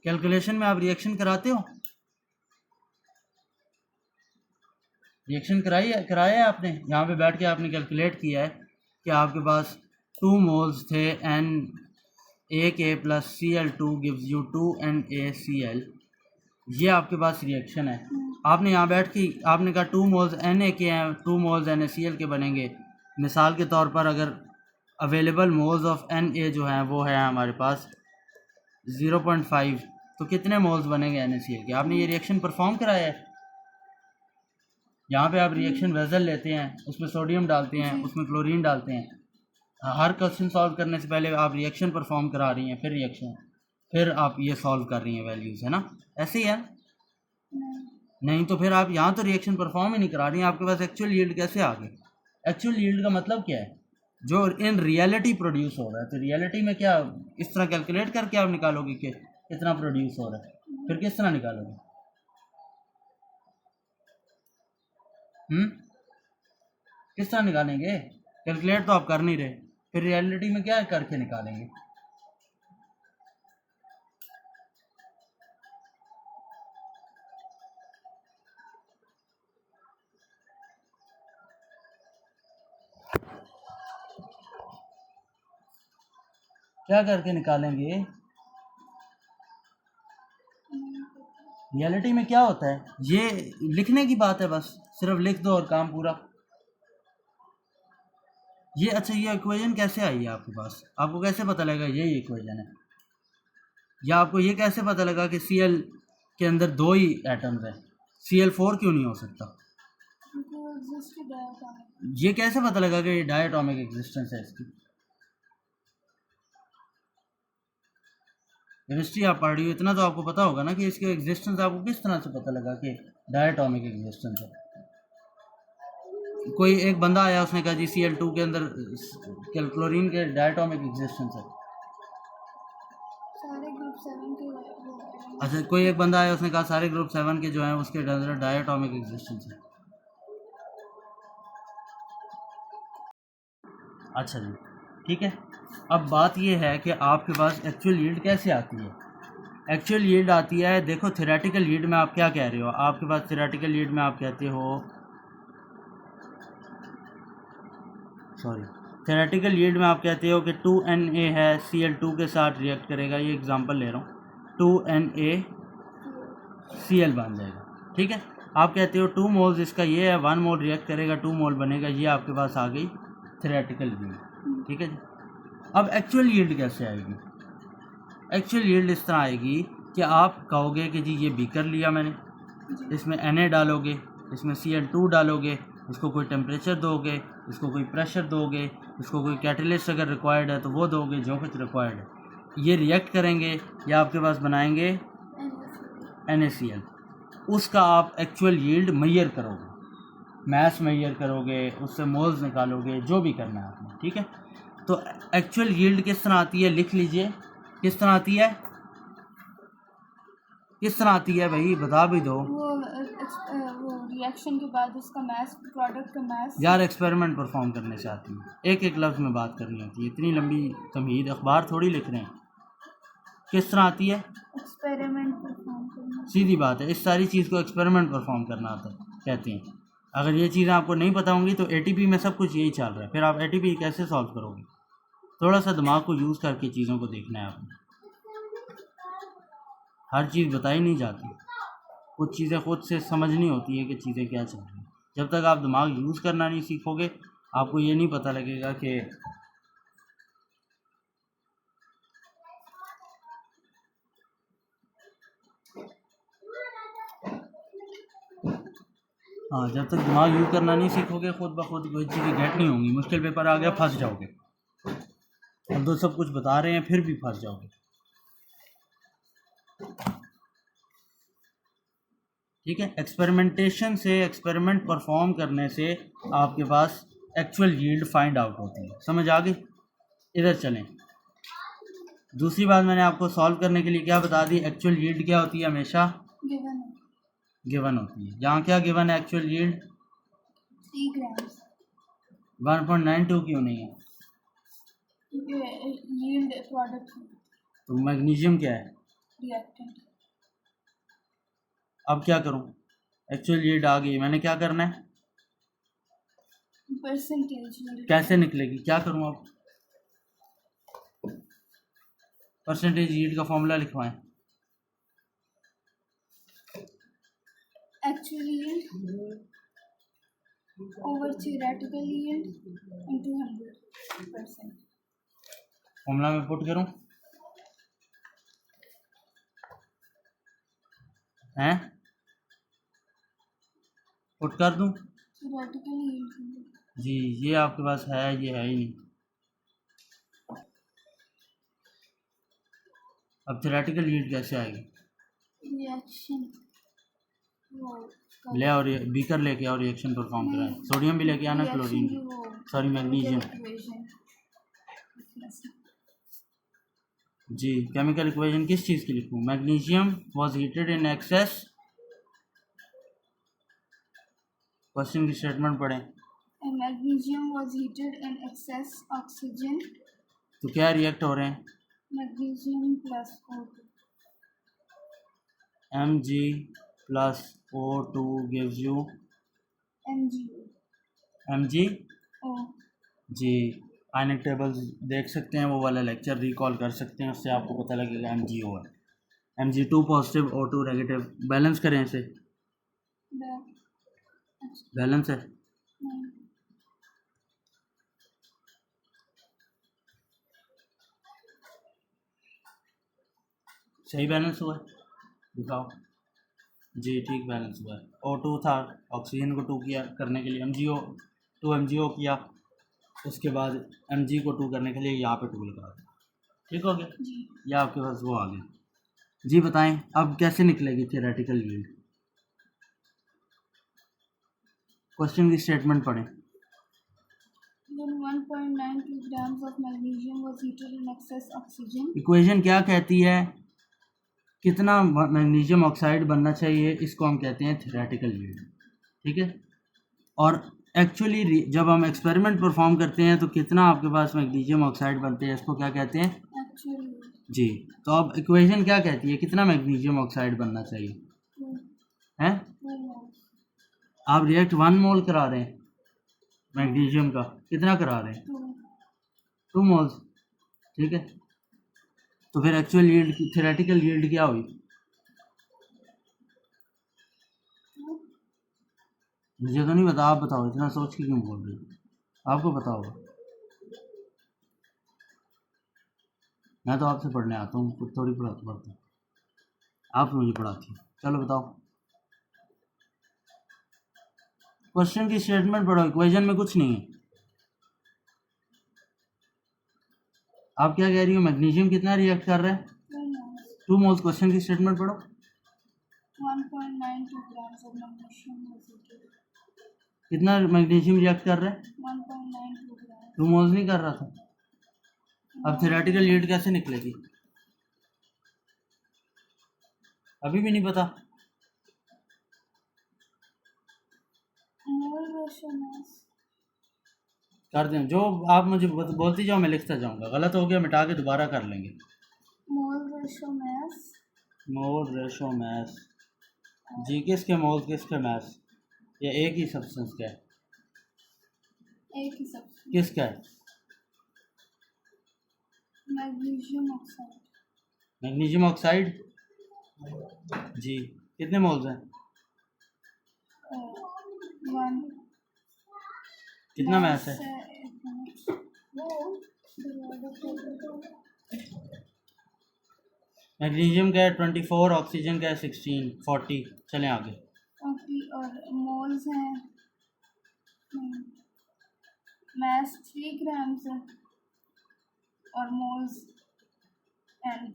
कैलकुलेशन में आप रिएक्शन कराते हो? रिएक्शन कराया है आपने? यहाँ पे बैठ के आपने कैलकुलेट किया है कि आपके पास 2 मोल्स थे NaK+Cl2 gives you 2NaCl. ये आपके पास रिएक्शन है. आपने यहाँ बैठ के आपने कहा 2 मोल्स Na के हैं, 2 मोल्स NaCl के बनेंगे. मिसाल के तौर पर अगर अवेलेबल मोल्स ऑफ Na जो हैं वो है हमारे पास 0.5, तो कितने मोल्स बनेंगे NaCl के? आपने ये रिएक्शन परफॉर्म कराया है. यहाँ पे आप रिएक्शन वेसल लेते हैं, उसमें सोडियम डालते हैं, उसमें क्लोरीन डालते हैं. हर क्वेश्चन सॉल्व करने से पहले आप रिएक्शन परफॉर्म करा रही हैं, फिर आप ये सॉल्व कर रही हैं वैल्यूज़, है ना? ऐसे ही है. नहीं तो फिर आप यहाँ तो रिएक्शन परफॉर्म ही नहीं करा रही हैं. आपके पास एक्चुअल यील्ड कैसे आ गई? एक्चुअल यील्ड का मतलब क्या है? जो इन रियलिटी प्रोड्यूस हो रहा है. तो रियलिटी में क्या इस तरह कैलकुलेट करके आप निकालोगे कि कितना प्रोड्यूस हो रहा है? फिर किस तरह निकालोगे? किस तरह निकालेंगे? कैलकुलेट तो आप कर नहीं रहे, फिर रियलिटी में क्या करके निकालेंगे? क्या करके निकालेंगे? रियलिटी में क्या होता है, ये लिखने की बात है, बस सिर्फ लिख दो और काम पूरा। ये अच्छा, ये इक्वेशन कैसे आई है आपके पास? आपको कैसे पता लगेगा यही इक्वेशन है? या आपको ये कैसे पता लगा कि Cl के अंदर 2 ही एटम्स हैं, Cl4 क्यों नहीं हो सकता? ये कैसे पता लगा कि ये डायटोमिक एग्जिस्टेंस है इसकी? केमिस्ट्री आप पढ़ रही हो, इतना तो आपको पता होगा ना कि इसके एग्जिस्टेंस आपको किस तरह से पता लगा कि डायटोमिक एग्जिस्टेंस है? कोई एक बंदा आया, उसने कहा जी Cl2 के अंदर क्लोरीन के डायटोमिक एग्जिस्टेंस है। सारे ग्रुप 7 के अच्छा, कोई एक बंदा आया, उसने कहा सारे ग्रुप 7 के जो हैं उसके अंदर डायटोमिक एग्जिस्टेंस है। अच्छा जी, ठीक है। अब बात ये है कि आपके पास एक्चुअल यील्ड कैसे आती है? एक्चुअल यील्ड आती है, देखो थ्योरेटिकल यील्ड में आप क्या कह रहे हो, आपके पास थ्योरेटिकल यील्ड में आप कहते हो, सॉरी, थ्योरेटिकल यील्ड में आप कहते हो कि 2Na है, Cl2 के साथ रिएक्ट करेगा, ये एग्जांपल ले रहा हूँ, 2NaCl बन जाएगा, ठीक है। आप कहते हो 2 मोल्स इसका ये है, 1 मोल रिएक्ट करेगा, 2 मोल बनेगा, ये आपके पास आ गई थ्योरेटिकल यील्ड, ठीक है जी। अब एक्चुअल यील्ड कैसे आएगी? एक्चुअल यील्ड इस तरह आएगी कि आप कहोगे कि जी ये बीकर लिया मैंने, इसमें Na डालोगे, इसमें Cl2 डालोगे, इसको कोई टेम्परेचर दोगे, इसको कोई प्रेशर दोगे, इसको कोई कैटलिस्ट अगर रिक्वायर्ड है तो वो दोगे, जो कुछ रिक्वायर्ड है, ये रिएक्ट करेंगे या आपके पास बनाएंगे NaCl। उसका आप एक्चुअल यील्ड मेजर करोगे, मैस मेजर करोगे, उससे मोल्स निकालोगे, जो भी करना है आपने, ठीक है। तो एक्चुअल यील्ड किस तरह आती है, लिख लीजिए, किस तरह आती है, किस तरह आती है भाई, बता भी दो। वो रिएक्शन के बाद उसका मास, प्रोडक्ट का मास। यार एक्सपेरिमेंट परफॉर्म करने से आती है, एक एक लफ्ज़ में बात करनी होती है, इतनी लंबी तमहीद अखबार थोड़ी लिख रहे हैं। किस तरह आती है? एक्सपेरिमेंट परफॉर्म करना। सीधी बात है, इस सारी चीज़ को एक्सपेरिमेंट परफॉर्म करना आता है कहते हैं। अगर ये चीज़ें आपको नहीं पता होंगी तो ATP में सब कुछ यही चल रहा है, फिर आप ATP कैसे सॉल्व करोगे? थोड़ा सा दिमाग को यूज़ करके चीज़ों को देखना है आपने, हर चीज़ बताई नहीं जाती, कुछ चीज़ें खुद से समझनी होती है कि चीज़ें क्या चल रही हैं। जब तक आप दिमाग यूज़ करना नहीं सीखोगे, आपको ये नहीं पता लगेगा कि हाँ, जब तक दिमाग यूज़ करना नहीं सीखोगे, खुद ब खुद कोई चीज़ें गेट नहीं होंगी, मुश्किल पेपर आ गया फंस जाओगे। अब तो सब कुछ बता रहे हैं फिर भी फंस जाओगे, ठीक है। एक्सपेरिमेंटेशन से, एक्सपेरिमेंट परफॉर्म करने से आपके पास एक्चुअल यील्ड फाइंड आउट होती है, समझ आ गई? इधर चलें, दूसरी बात मैंने आपको सॉल्व करने के लिए क्या बता दी, एक्चुअल यील्ड क्या होती है, हमेशा गिवन होती है। यहाँ क्या गिवन है एक्चुअल यील्ड? 3 ग्राम्स। 1.92 क्यों नहीं है? यील्ड प्रोडक्ट तो मैग्नीशियम क्या है? रिएक्टेंट। अब क्या करूँ, एक्चुअल यील्ड आ गई, मैंने क्या करना है? परसेंटेज। कैसे निकलेगी, क्या करूँ अब? परसेंटेज यील्ड का फॉर्मूला लिखवाएं। Actual yield over theoretical yield into 100%। Formula में पुट करूँ हैं, पुट कर दूँ? थ्योरेटिकल यील्ड जी, ये आपके पास है, ये है ही नहीं। अब थ्योरेटिकल यील्ड कैसे आएगी? रिएक्शन ले और बीकर लेके और रिएक्शन परफॉर्म कराएं, सोडियम भी लेके आना, क्लोरीन भी, सॉरी मैग्नीशियम। जी, केमिकल इक्वेशन किस चीज़ की लिखूँ? Magnesium was heated in excess, question की स्टेटमेंट पढ़ें। Magnesium was heated in excess oxygen. तो क्या रिएक्ट हो रहे हैं? Magnesium plus O2। Mg plus O2 gives you MgO। Mg O। जी, आयनिक टेबल्स देख सकते हैं, वो वाला लेक्चर रिकॉल कर सकते हैं, उससे आपको पता लगेगा MgO है। Mg2 positive, O2 negative. Balance करें इसे, बैलेंस है। सही बैलेंस हुआ है, दिखाओ जी, ठीक बैलेंस हुआ है। O2 था, ऑक्सीजन को 2 किया करने के लिए MgO किया, उसके बाद Mg को 2 करने के लिए यहाँ पे 2 लगा दिया, ठीक हो गया। ये आपके पास वो आ गया। जी बताएं अब कैसे निकलेगी थियोरेटिकल यील्ड। क्वेश्चन की स्टेटमेंट पढ़ें। When 1.92 grams of magnesium was heated in excess oxygen. Equation क्या कहती है, कितना मैग्नीशियम ऑक्साइड बनना चाहिए, इसको हम कहते हैं थियोरेटिकल यील्ड, ठीक है। और एक्चुअली जब हम एक्सपेरिमेंट परफॉर्म करते हैं तो कितना आपके पास मैग्नीशियम ऑक्साइड बनते हैं, इसको क्या कहते हैं जी। तो अब इक्वेशन क्या कहती है, कितना मैग्नीशियम ऑक्साइड बनना चाहिए हैं। आप रिएक्ट 1 मोल करा रहे हैं मैग्नीशियम का, कितना करा रहे हैं 2 मोल्स, ठीक है। तो फिर एक्चुअल यील्ड, थियोरेटिकल यील्ड क्या हुई, मुझे तो नहीं पता, आप बताओ, इतना सोच के क्यों बोल रहे हो, आपको पता होगा। मैं तो आपसे पढ़ने आता हूँ, खुद थोड़ी पढ़ता हूँ, आप मुझे पढ़ाती हैं। चलो बताओ, क्वेश्चन की स्टेटमेंट पढ़ो, इक्वेशन में कुछ नहीं है। आप क्या कह रही हो, मैग्नीशियम कितना रिएक्ट कर रहा है 2 मोल्स। क्वेश्चन की स्टेटमेंट पढ़ो। 1.92 grams of magnesium was heated. कितना मैग्नीशियम रिएक्ट कर रहा है 1.92 grams. 2 मोल्स नहीं कर रहा था। अब थियोरेटिकल यील्ड कैसे निकलेगी, अभी भी नहीं पता। कर दें, जो आप मुझे बोलती जाओ, मैं लिखता जाऊंगा, गलत हो गया मिटा के दोबारा कर लेंगे। मोल रेशो मास जी, किसके मोल किसके मास, या एक ही सब्सटेंस का है, एक ही सब्सटेंस किसका है, मैग्नीशियम ऑक्साइड। मैग्नीशियम ऑक्साइड जी, कितने मोल्स हैं, 1 कितना मास है, मैग्नीशियम का है 24, ऑक्सीजन का है 16, 40। चलें आगे। और मोल्स हैं, मास 3 ग्राम्स है और मोल्स n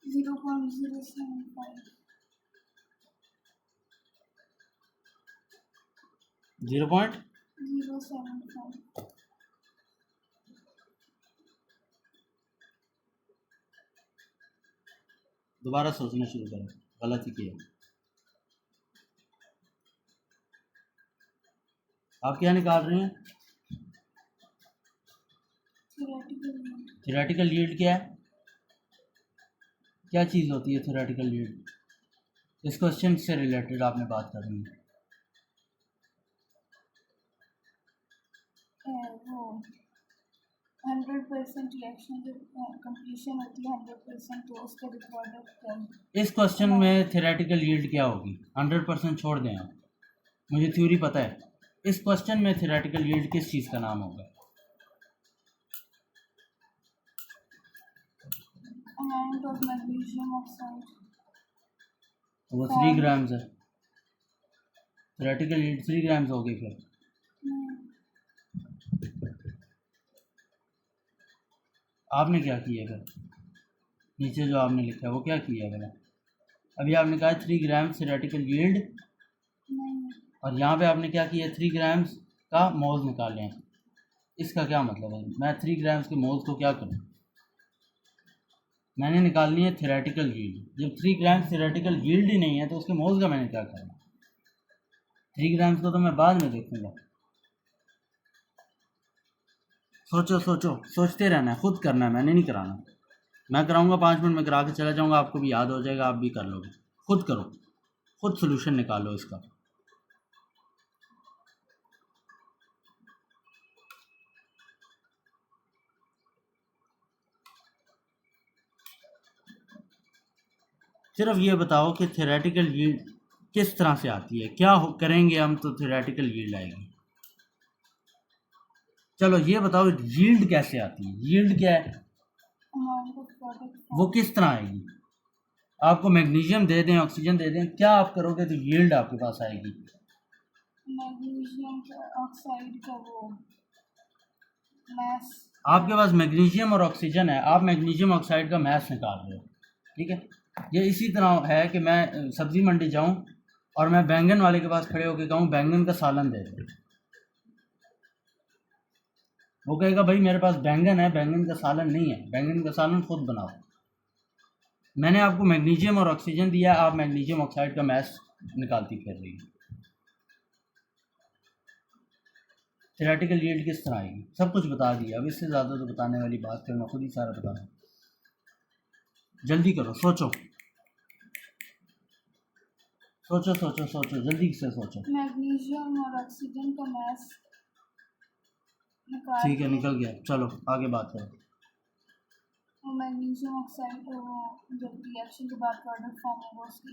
0.075। 0.075। दोबारा सोचना शुरू करें, गलत ही किया। आप क्या निकाल रही हैं, थियोरेटिकल यील्ड क्या है, क्या चीज़ होती है थियोरेटिकल यील्ड, इस क्वेश्चन से रिलेटेड आपने बात करनी है। वो 100% रिएक्शन जो कंप्लीशन होती है 100%, तो उसके रिकॉर्ड। इस क्वेश्चन में थियोरेटिकल यील्ड क्या होगी, 100% छोड़ दें आप, मुझे थ्योरी पता है। इस क्वेश्चन में थियोरेटिकल यील्ड किस चीज़ का नाम होगा, अमाउंट ऑफ मैग्नीशियम ऑक्साइड, वो 3 ग्राम्स है, थियोरेटिकल यील्ड 3 ग्राम्स होगी। फिर आपने क्या किया, फिर नीचे जो आपने लिखा है वो क्या किया है, अभी आपने कहा 3 ग्राम्स थियोरेटिकल यील्ड, और यहाँ पे आपने क्या किया, 3 ग्राम्स का मोल्स निकाले हैं। इसका क्या मतलब है, मैं 3 ग्राम्स के मोल्स को क्या करूँ, मैंने निकालनी है थियोरेटिकल यील्ड। जब 3 ग्राम्स थियोरेटिकल यील्ड ही नहीं है तो उसके मोल्स का मैंने क्या करना, 3 ग्राम्स को तो मैं बाद में देखूँगा। सोचो सोचो, सोचते रहना है, खुद करना है, मैंने नहीं कराना। मैं कराऊंगा 5 मिनट में करा के चला जाऊंगा, आपको भी याद हो जाएगा, आप भी कर लोगे। खुद करो, खुद सोल्यूशन निकालो इसका। सिर्फ ये बताओ कि थ्योरेटिकल यील्ड किस तरह से आती है, क्या करेंगे हम तो थ्योरेटिकल यील्ड आएगी। चलो ये बताओ यील्ड कैसे आती है, यील्ड क्या है, अमाउंट ऑफ प्रोडक्ट वो किस तरह आएगी। आपको मैग्नीशियम दे दें, ऑक्सीजन दे दें, क्या आप करोगे तो यील्ड आपके पास आएगी। मैग्नीशियम ऑक्साइड का वो मैस। आपके पास मैग्नीशियम और ऑक्सीजन है, आप मैग्नीशियम ऑक्साइड का मैस निकाल रहे हो, ठीक है। ये इसी तरह है कि मैं सब्ज़ी मंडी जाऊं और मैं बैंगन वाले के पास खड़े होकर कहूँ बैंगन का सालन दे दो, वो कहेगा भाई मेरे पास बैंगन है, बैंगन का सालन नहीं है, बैंगन का सालन खुद बनाओ। मैंने आपको मैग्नीशियम और ऑक्सीजन दिया, आप मैग्नीशियम ऑक्साइड का मैस निकालती फिर रही है। थ्योरेटिकल यील्ड किस तरह आएगी, सब कुछ बता दिया। अब इससे ज़्यादा तो बताने वाली बात फिर मैं खुद ही सारा बता रहा हूँ। जल्दी करो, सोचो सोचो सोचो सोचो, जल्दी से सोचो। मैग्नीशियम और ऑक्सीजन का मैस निकाल ठीक है, के निकल गया। चलो आगे बात करो। वो मैग्नीशियम ऑक्साइड का वो जब रिएक्शन के बाद प्रोडक्ट फॉर्म होगा उसके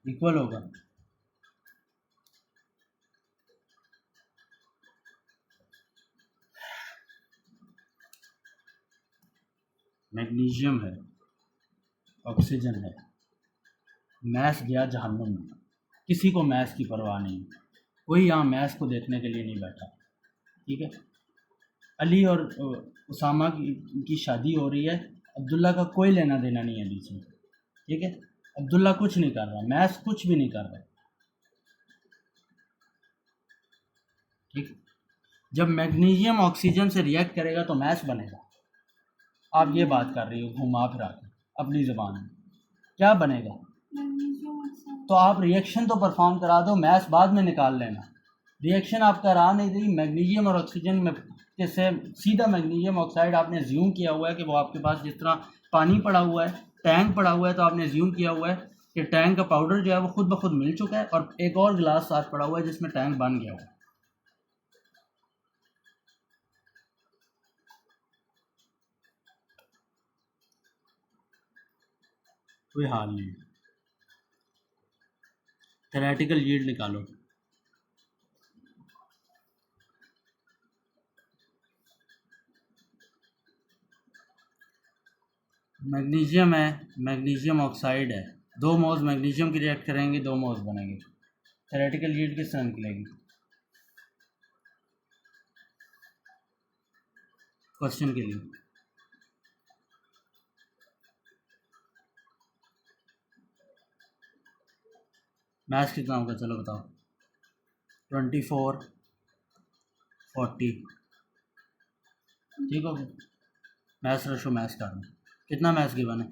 इक्वल होगा। मैग्नीशियम है, ऑक्सीजन है, मैस गया जहन्नुम में। किसी को मैस की परवाह नहीं, कोई यहाँ मैस को देखने के लिए नहीं बैठा, ठीक है। अली और उसामा की शादी हो रही है, अब्दुल्ला का कोई लेना देना नहीं है बीच में, ठीक है। अब्दुल्ला कुछ नहीं कर रहा, मैस कुछ भी नहीं कर रहा, ठीक। जब मैग्नीशियम ऑक्सीजन से रिएक्ट करेगा तो मैस बनेगा। आप ये बात कर रही हो घुमा फिरा के अपनी ज़बान में, क्या बनेगा। मैग्नीशियम ऑक्साइड तो आप रिएक्शन तो परफॉर्म करा दो, मैस बाद में निकाल लेना। रिएक्शन आप करा नहीं दी, मैग्नीशियम और ऑक्सीजन में से सीधा मैग्नीशियम ऑक्साइड आपने ज्यूम किया हुआ है कि वो आपके पास जिस तरह पानी पड़ा हुआ है, टैंक पड़ा हुआ है, तो आपने ज्यूम किया हुआ है कि टैंक का पाउडर जो है वो खुद ब खुद मिल चुका है और एक और गिलास साथ पड़ा हुआ है जिसमें टैंक बन गया हुआ है। कोई हाल नहीं। थ्योरेटिकल यील्ड निकालो। मैग्नीशियम है, मैग्नीशियम ऑक्साइड है, 2 मोल्स मैग्नीशियम की रिएक्ट करेंगे, 2 मोल्स बनेंगे। थ्योरेटिकल यील्ड किस तरह निकलेगी, क्वेश्चन के लिए। मैथ्स कितना होगा, चलो बताओ। 24 40, ठीक हो गया। मैथ्स रशो मैथ्स कर रहा हूँ, कितना मैथ्स गिवन है।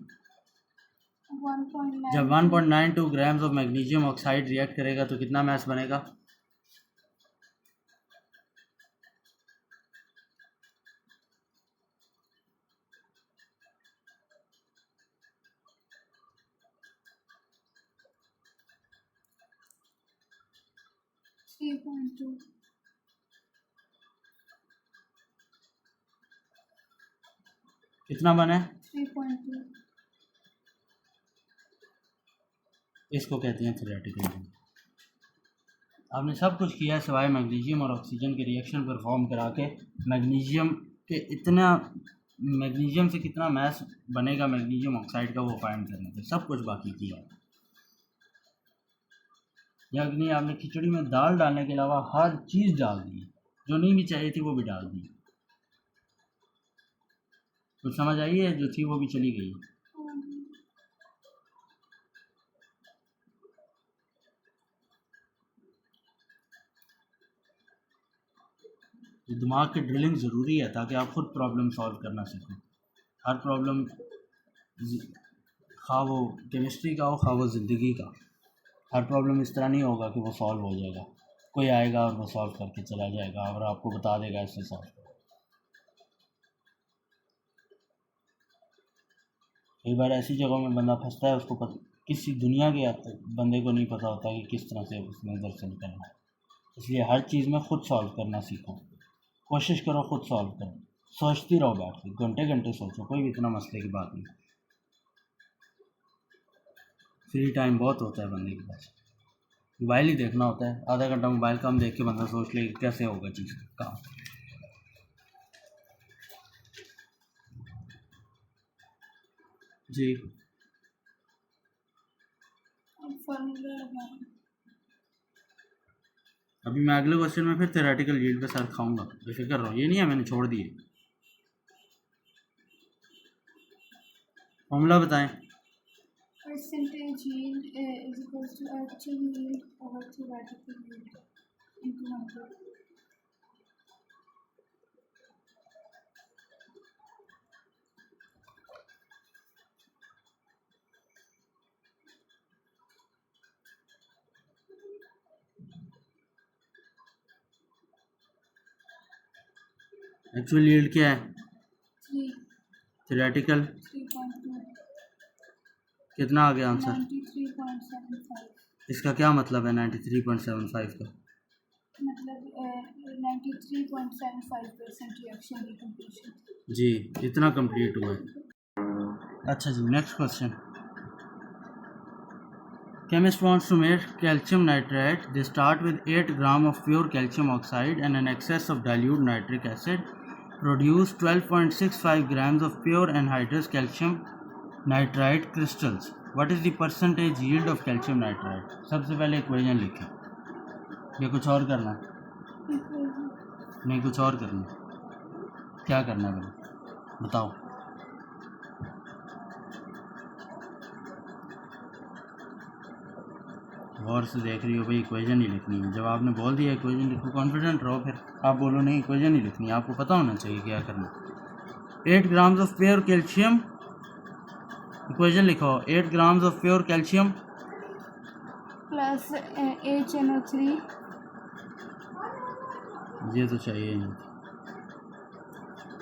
1.9 जब 1.92 grams of magnesium oxide react करेगा तो कितना मैथ्स बनेगा। कितना बना है, 3.2। इसको कहते हैं थ्योरेटिकल यील्ड। आपने सब कुछ किया है सिवाय मैग्नीशियम और ऑक्सीजन के रिएक्शन परफॉर्म करा के मैग्नीशियम से कितना मैस बनेगा मैग्नीशियम ऑक्साइड का वो फाइंड करने के, सब कुछ बाकी किया है। यानी आपने खिचड़ी में दाल डालने के अलावा हर चीज़ डाल दी, जो नहीं भी चाहिए थी वो भी डाल दी। कुछ समझ आई है, जो थी वो भी चली गई। दिमाग की ड्रिलिंग ज़रूरी है ताकि आप खुद प्रॉब्लम सॉल्व करना सीखें। हर प्रॉब्लम खा वो केमिस्ट्री का हो खा वो ज़िंदगी का, हर प्रॉब्लम इस तरह नहीं होगा कि वो सॉल्व हो जाएगा। कोई आएगा और वो सॉल्व करके चला जाएगा और आपको बता देगा इससे सॉल्व करो। कई बार ऐसी जगहों में बंदा फंसता है उसको किसी दुनिया के बंदे को नहीं पता होता कि किस तरह से उसमें उधर से निकलना है। इसलिए हर चीज़ में ख़ुद सॉल्व करना सीखो, कोशिश करो ख़ुद सॉल्व करो, सोचती रहो बैठ के, घंटे घंटे सोचो, कोई भी इतना मसले की बात नहीं। फ्री टाइम बहुत होता है बंदे के पास, मोबाइल ही देखना होता है, आधा घंटा मोबाइल कम देख के बंदा सोच ले कैसे होगा चीज़ काम। जी फॉर्मूला लगाएं। अभी मैं अगले क्वेश्चन में फिर थ्योरेटिकल यील्ड पे सर खाऊंगा, बेफिक्र रहो, ये नहीं है मैंने छोड़ दिए। फॉर्मूला बताएं। Percentage yield is equals to actual yield over theoretical yield into 100। Actual yield क्या है? 3 थ्योरेटिकल 3.2 कितना आ गया आंसर? 93.75। इसका क्या मतलब है 93.75 का? मतलब 93.75% रिएक्शन की कंप्लीशन। जी इतना कंप्लीट हुआ है। अच्छा जी next question. Chemist wants to make calcium nitrate. They start with 8 gram of pure calcium oxide and an excess of dilute nitric acid. Produce 12.65 grams of pure anhydrous calcium nitrite crystals. What is the percentage yield of calcium nitrite? सबसे पहले इक्वेशन लिखें। ये कुछ और करना है? नहीं कुछ और करना है। क्या करना है बताओ। गौर से देख रही हो भाई, इक्वेशन ही लिखनी है। जब आपने बोल दिया इक्वेशन लिखो, कॉन्फिडेंट रहो, फिर आप बोलो नहीं इक्वेशन ही लिखनी है। आपको पता होना चाहिए क्या करना। 8 grams of pure calcium, equation लिखो। 8 grams of pure calcium plus HNO3। ये तो चाहिए नहीं।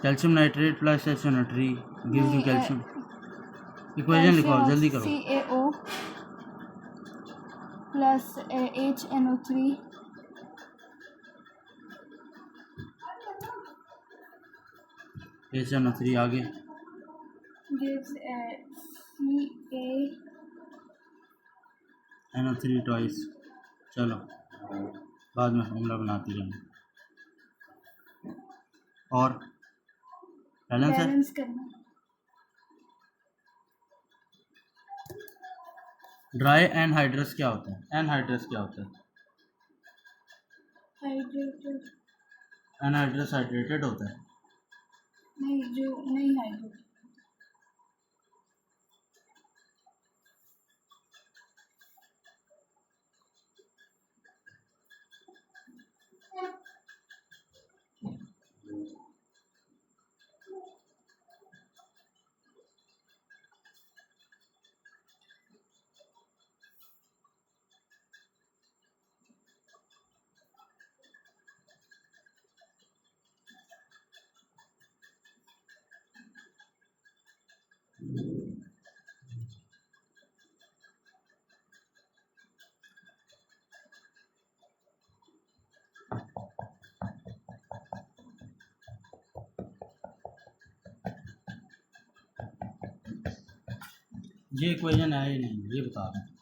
Calcium nitrate plus HNO3 gives you calcium. Equation लिखो जल्दी करो। CaO प्लस HNO3 HNO3 आगे gives NO3 ट्वाइस। चलो बाद में फॉर्मूला बनाती रहना। और बैलेंस है। बैलेंस करना। ड्राई एनहाइड्रस क्या होता है? एनहाइड्रस क्या होता है? हाइड्रेटेड। एनहाइड्रस हाइड्रेटेड होता है। नहीं जो नहीं हाइड्रेटेड। ये इक्वेशन है ही नहीं, ये बता रहा हूँ।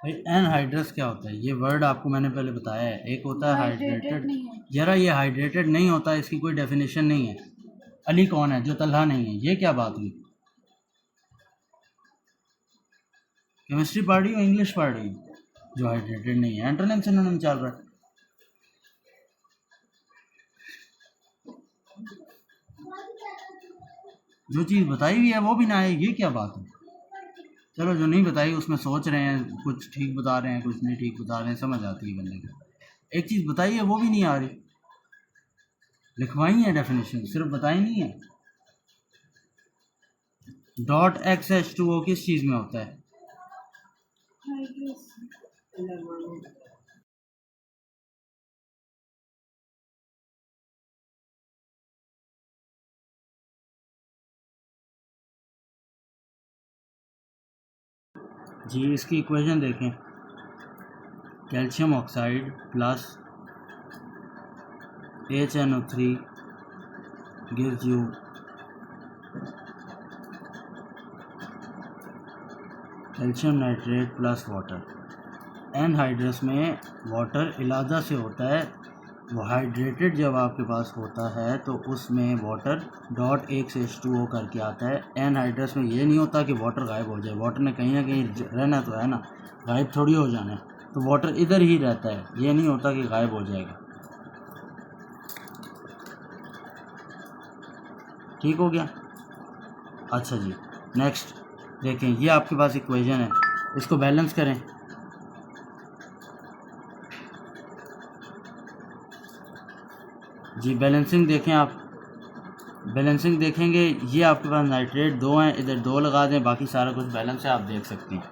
भाई एनहाइड्रस क्या होता है? ये वर्ड आपको मैंने पहले बताया है। एक होता है हाइड्रेटेड। जरा ये हाइड्रेटेड नहीं होता, इसकी कोई डेफिनेशन नहीं है। अली कौन है जो तल्हा नहीं है? ये क्या बात हुई? केमिस्ट्री पढ़ रही हो इंग्लिश पढ़ रही हो? जो हाइड्रेटेड नहीं है, एंटोनिम सिनोनिम चल रहा है। जो चीज़ बताई हुई है वो भी ना आए, ये क्या बात है? चलो जो नहीं बताई उसमें सोच रहे हैं, कुछ ठीक बता रहे हैं कुछ नहीं ठीक बता रहे हैं, समझ आती है बंदे को। एक चीज़ बताइए वो भी नहीं आ रही, लिखवाई है डेफिनेशन, सिर्फ बताई नहीं है। डॉट XH2O किस चीज़ में होता है? हाइड्रस जी इसकी इक्वेशन देखें, calcium oxide plus HNO3 gives you calcium nitrate plus water. Anhydrous में वाटर इलादा से होता है, वो हाइड्रेटेड जब आपके पास होता है तो उसमें वाटर डॉट H2O करके आता है। एनहाइड्रस में ये नहीं होता कि वाटर गायब हो जाए, वाटर ने कहीं ना कहीं रहना तो है ना, गायब थोड़ी हो जाना है, तो वाटर इधर ही रहता है, ये नहीं होता कि गायब हो जाएगा। ठीक हो गया। अच्छा जी नेक्स्ट देखें, ये आपके पास इक्वेशन है, इसको बैलेंस करें। जी बैलेंसिंग देखें, आप बैलेंसिंग देखेंगे, ये आपके पास नाइट्रेट 2 हैं, इधर 2 लगा दें, बाकी सारा कुछ बैलेंस है, आप देख सकते हैं।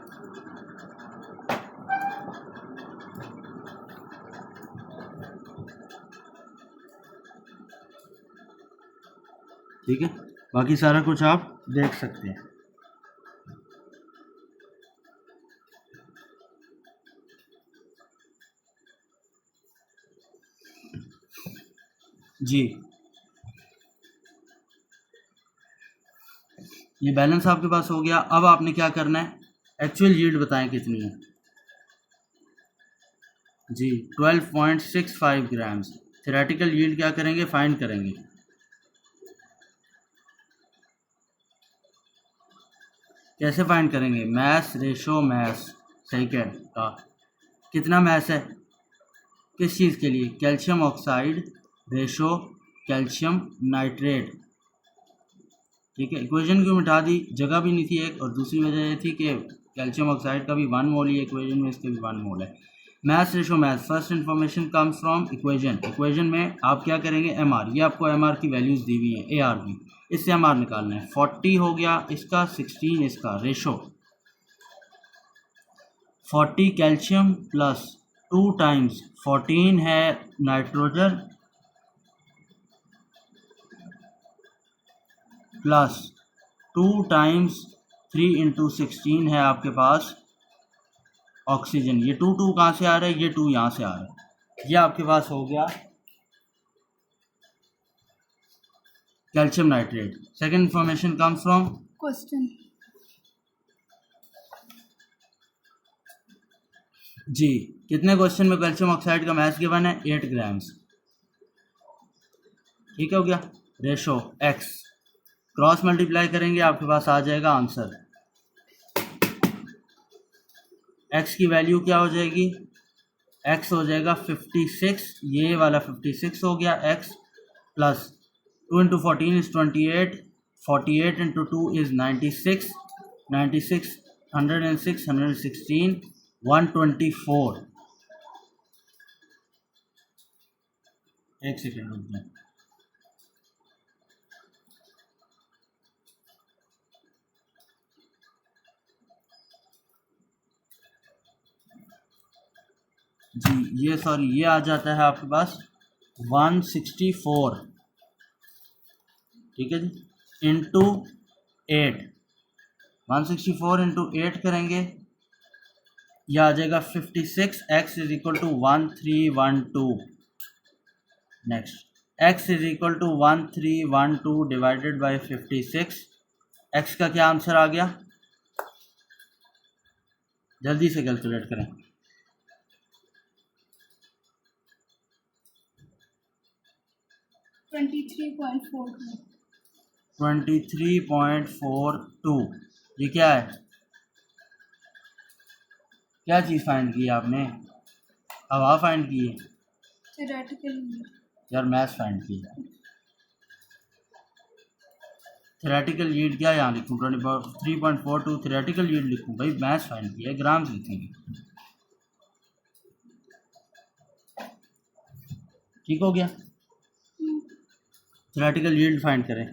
ठीक है, बाकी सारा कुछ आप देख सकते हैं। जी ये बैलेंस आपके पास हो गया। अब आपने क्या करना है, एक्चुअल यील्ड बताएं कितनी है। जी 12.65 ग्राम्स। थ्योरेटिकल यील्ड क्या करेंगे, फाइंड करेंगे। कैसे फाइंड करेंगे, मैस रेशो मैस, सही कहा, कितना मैस है किस चीज़ के लिए, calcium oxide ratio calcium nitrate. ठीक है, इक्वेशन क्यों मिटा दी, जगह भी नहीं थी एक, और दूसरी वजह ये थी कि कैल्शियम ऑक्साइड का भी 1 मोल ही इक्वेशन में, इसके भी 1 मोल है। Maths ratio maths, first information comes from equation. Equation में आप क्या करेंगे, एम आर, ये आपको एम आर की वैल्यूज़ दी हुई हैं, ए आर की, इससे एम आर निकालना है। 40 हो गया इसका, 16 इसका, रेशो 40 कैल्शियम प्लस 2 टाइम्स 14 है नाइट्रोजन प्लस 2 टाइम्स 3 इंटू 16 है आपके पास ऑक्सीजन। ये 2 कहाँ से आ रहा है, ये 2 यहाँ से आ रहा है। ये आपके पास हो गया calcium nitrate. Second information comes from question. जी कितने क्वेश्चन में कैल्शियम ऑक्साइड का मास गिवन है, 8 ग्राम्स। ठीक हो गया। रेशो एक्स, क्रॉस मल्टीप्लाई करेंगे आपके पास आ जाएगा आंसर। एक्स की वैल्यू क्या हो जाएगी, एक्स हो जाएगा 56, ये वाला 56 हो गया x, plus 2 into 14 is 28, 48 into 2 is 96, 96 106 116 124। एक सेकेंड रुक जाए। जी ये सॉरी ये आ जाता है आपके पास 164, ठीक है जी, इंटू 8, 164 इंटू 8 करेंगे, यह आ जाएगा 56, x is equal to 1312। Next x is equal to 1312 divided by 56, x का क्या आंसर आ गया, जल्दी से कैलकुलेट करें। 23.42। 23.42। ये क्या है, क्या चीज़ फाइंड की है आपने, हवा फाइंड की है थ्योरेटिकल यार, मैथ्स फाइंड की है। थ्योरेटिकल यील्ड क्या यहाँ लिखूँ, 23.42 थ्योरेटिकल यील्ड लिखूँ भाई, मैथ्स फाइंड की है, ग्राम्स लिखेंगे। ठीक हो गया। थ्योरेटिकल यील्ड फाइंड करें।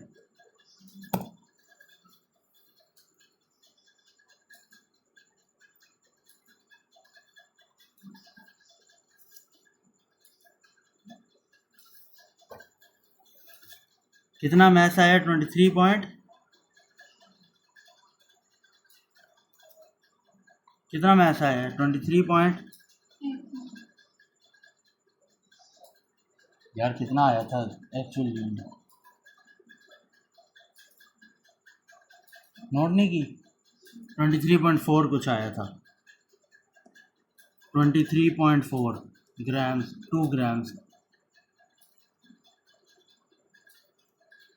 कितना मैस आया? 23 पॉइंट कितना मैस आया? 23 पॉइंट यार कितना आया था एक्चुअल यील्ड? नोट नहीं की? 23.4 कुछ आया था। 23.4 ग्राम्स, 2 ग्राम्स।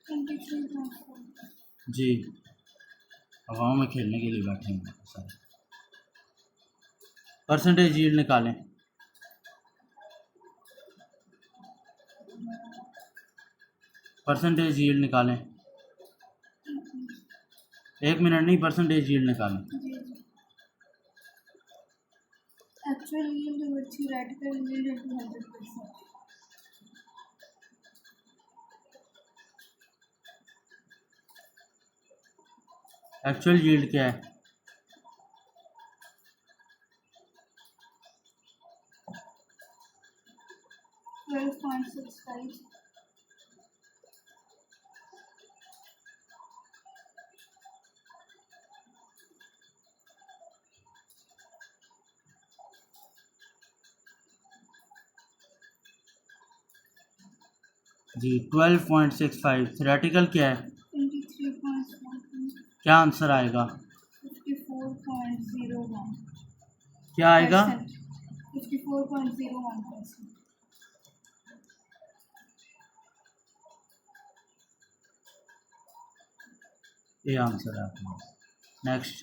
23.4 जी, हवाओं में खेलने के लिए बैठे हैं सारे। परसेंटेज यील्ड निकालें। परसेंटेज यील्ड निकालें। 1 मिनट नहीं, परसेंटेज यील्ड निकालें। Actual yield over theoretical yield into 100%. Actual yield क्या है? $12.65. जी 12.65। थ्योरेटिकल क्या है? 23.14. क्या आंसर आएगा? 54.01%. क्या आएगा? 54.01%. ये आंसर है आपका। Next.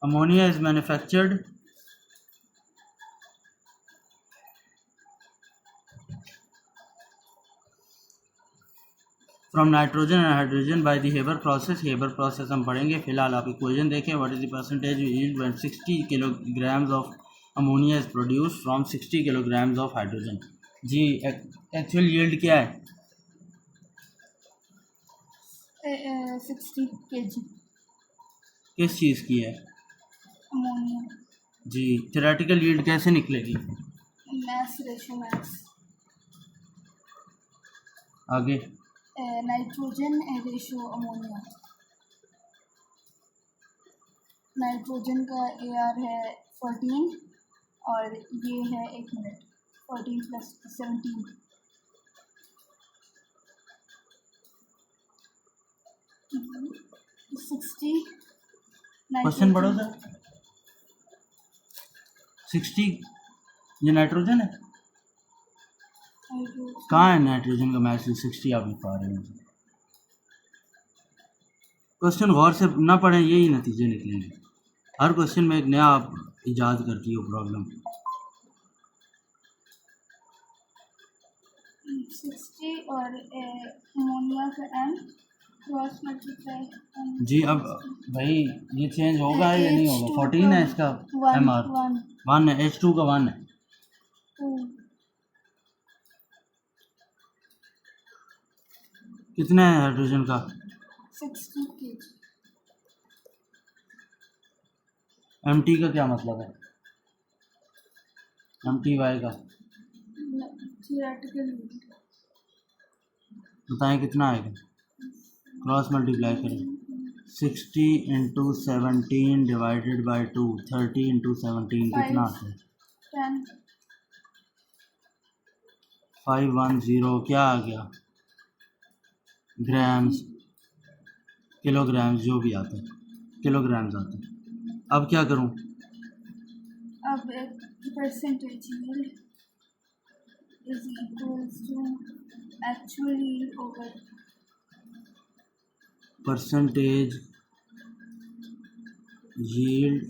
Ammonia is manufactured from nitrogen and hydrogen by the Haber process. Haber process हम पढ़ेंगे। फिलहाल आप इक्वेशन देखें। What is the percentage yield when 60 kilograms of ammonia is produce from 60 kilograms of hydrogen. जी एक्चुअल यील्ड क्या है? 60 kg किस चीज़ की है? अमोनिया. जी थ्योरेटिकल यील्ड कैसे निकलेगी? Mass ratio mass. आगे। Nitrogen ratio ammonia. नाइट्रोजन का AR है 14 और ये है 1 मिनट 14 प्लस 17. क्वेश्चन पढ़ो सर। 60 ये नाइट्रोजन है। कहाँ है नाइट्रोजन का मैच? 60 आप लिखा रहे हैं। क्वेश्चन गौर से ना पढ़ें, यही नतीजे निकलेंगे। हर क्वेश्चन में एक नया आप इजाद करती हो प्रॉब्लम। 60 और अमोनिया का M क्रॉस मल्टीप्लाई. जी अब भाई ये चेंज होगा या नहीं होगा? 14 है इसका MR 1 है, H2 का 1 है। कितना है हाइड्रोजन का? 60 kg. MT का क्या मतलब है? MTY का थियोरेटिकल यील्ड. बताएं कितना आएगा? क्रॉस मल्टीप्लाई करें। 60 इंटू 17 डिवाइडेड बाई 2 30 इंटू 17 कितना आता है? 10. 510 क्या आ गया? ग्राम्स, किलोग्राम्स जो भी आता है, किलोग्राम्स आते हैं। अब क्या करूं? अब percentage yield is equals to actual yield over percentage yield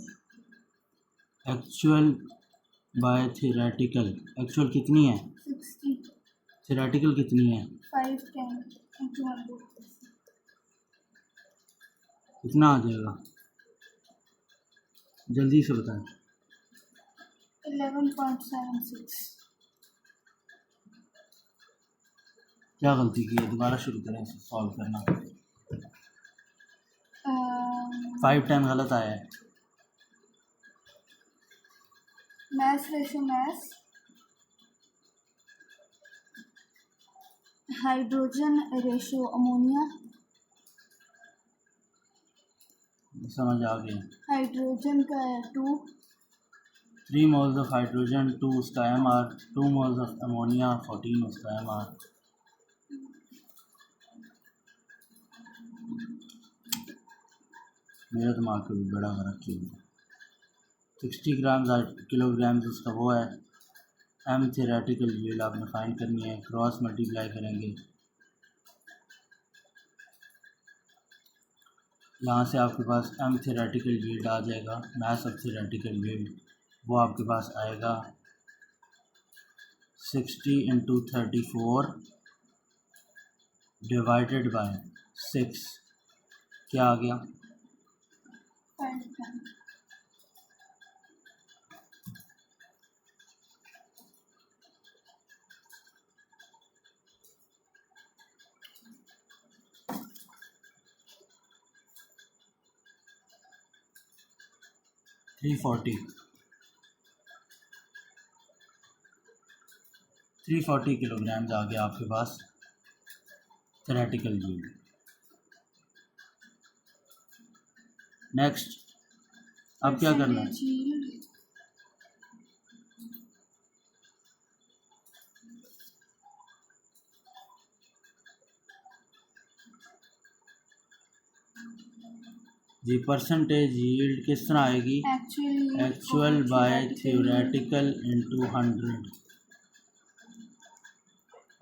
actual by theoretical. Actual कितनी है? 60. थियोरेटिकल कितनी है? 510 into 100%. कितना आ जाएगा? जल्दी से बताएं। 11.76। क्या गलती की है, दोबारा शुरू करें सॉल्व करना। 5 10 गलत आया है। mass ratio mass, hydrogen ratio ammonia, समझ आ गया। हाइड्रोजन का 2, 3 moles of hydrogen, 2 उसका MR, 2 moles of ammonia, 14 उसका MR। मेरा दिमाग को भी बड़ा रखी हुई। 60 किलोग्राम उसका वो है। एम थेरेटिकल यील्ड आपने फाइंड करनी है, क्रॉस मल्टीप्लाई करेंगे। यहाँ से आपके पास एम थेरेटिकल यील्ड आ जाएगा, मास ऑफ थेरेटिकल यील्ड वो आपके पास आएगा 60 × 34 डिवाइडेड बाय 6। क्या आ गया? 5 340 किलोग्राम आ गया आपके पास थेरेटिकल यील्ड। नेक्स्ट अब क्या करना है? जी परसेंटेज यील्ड किस तरह आएगी? Actual by theoretical into 100।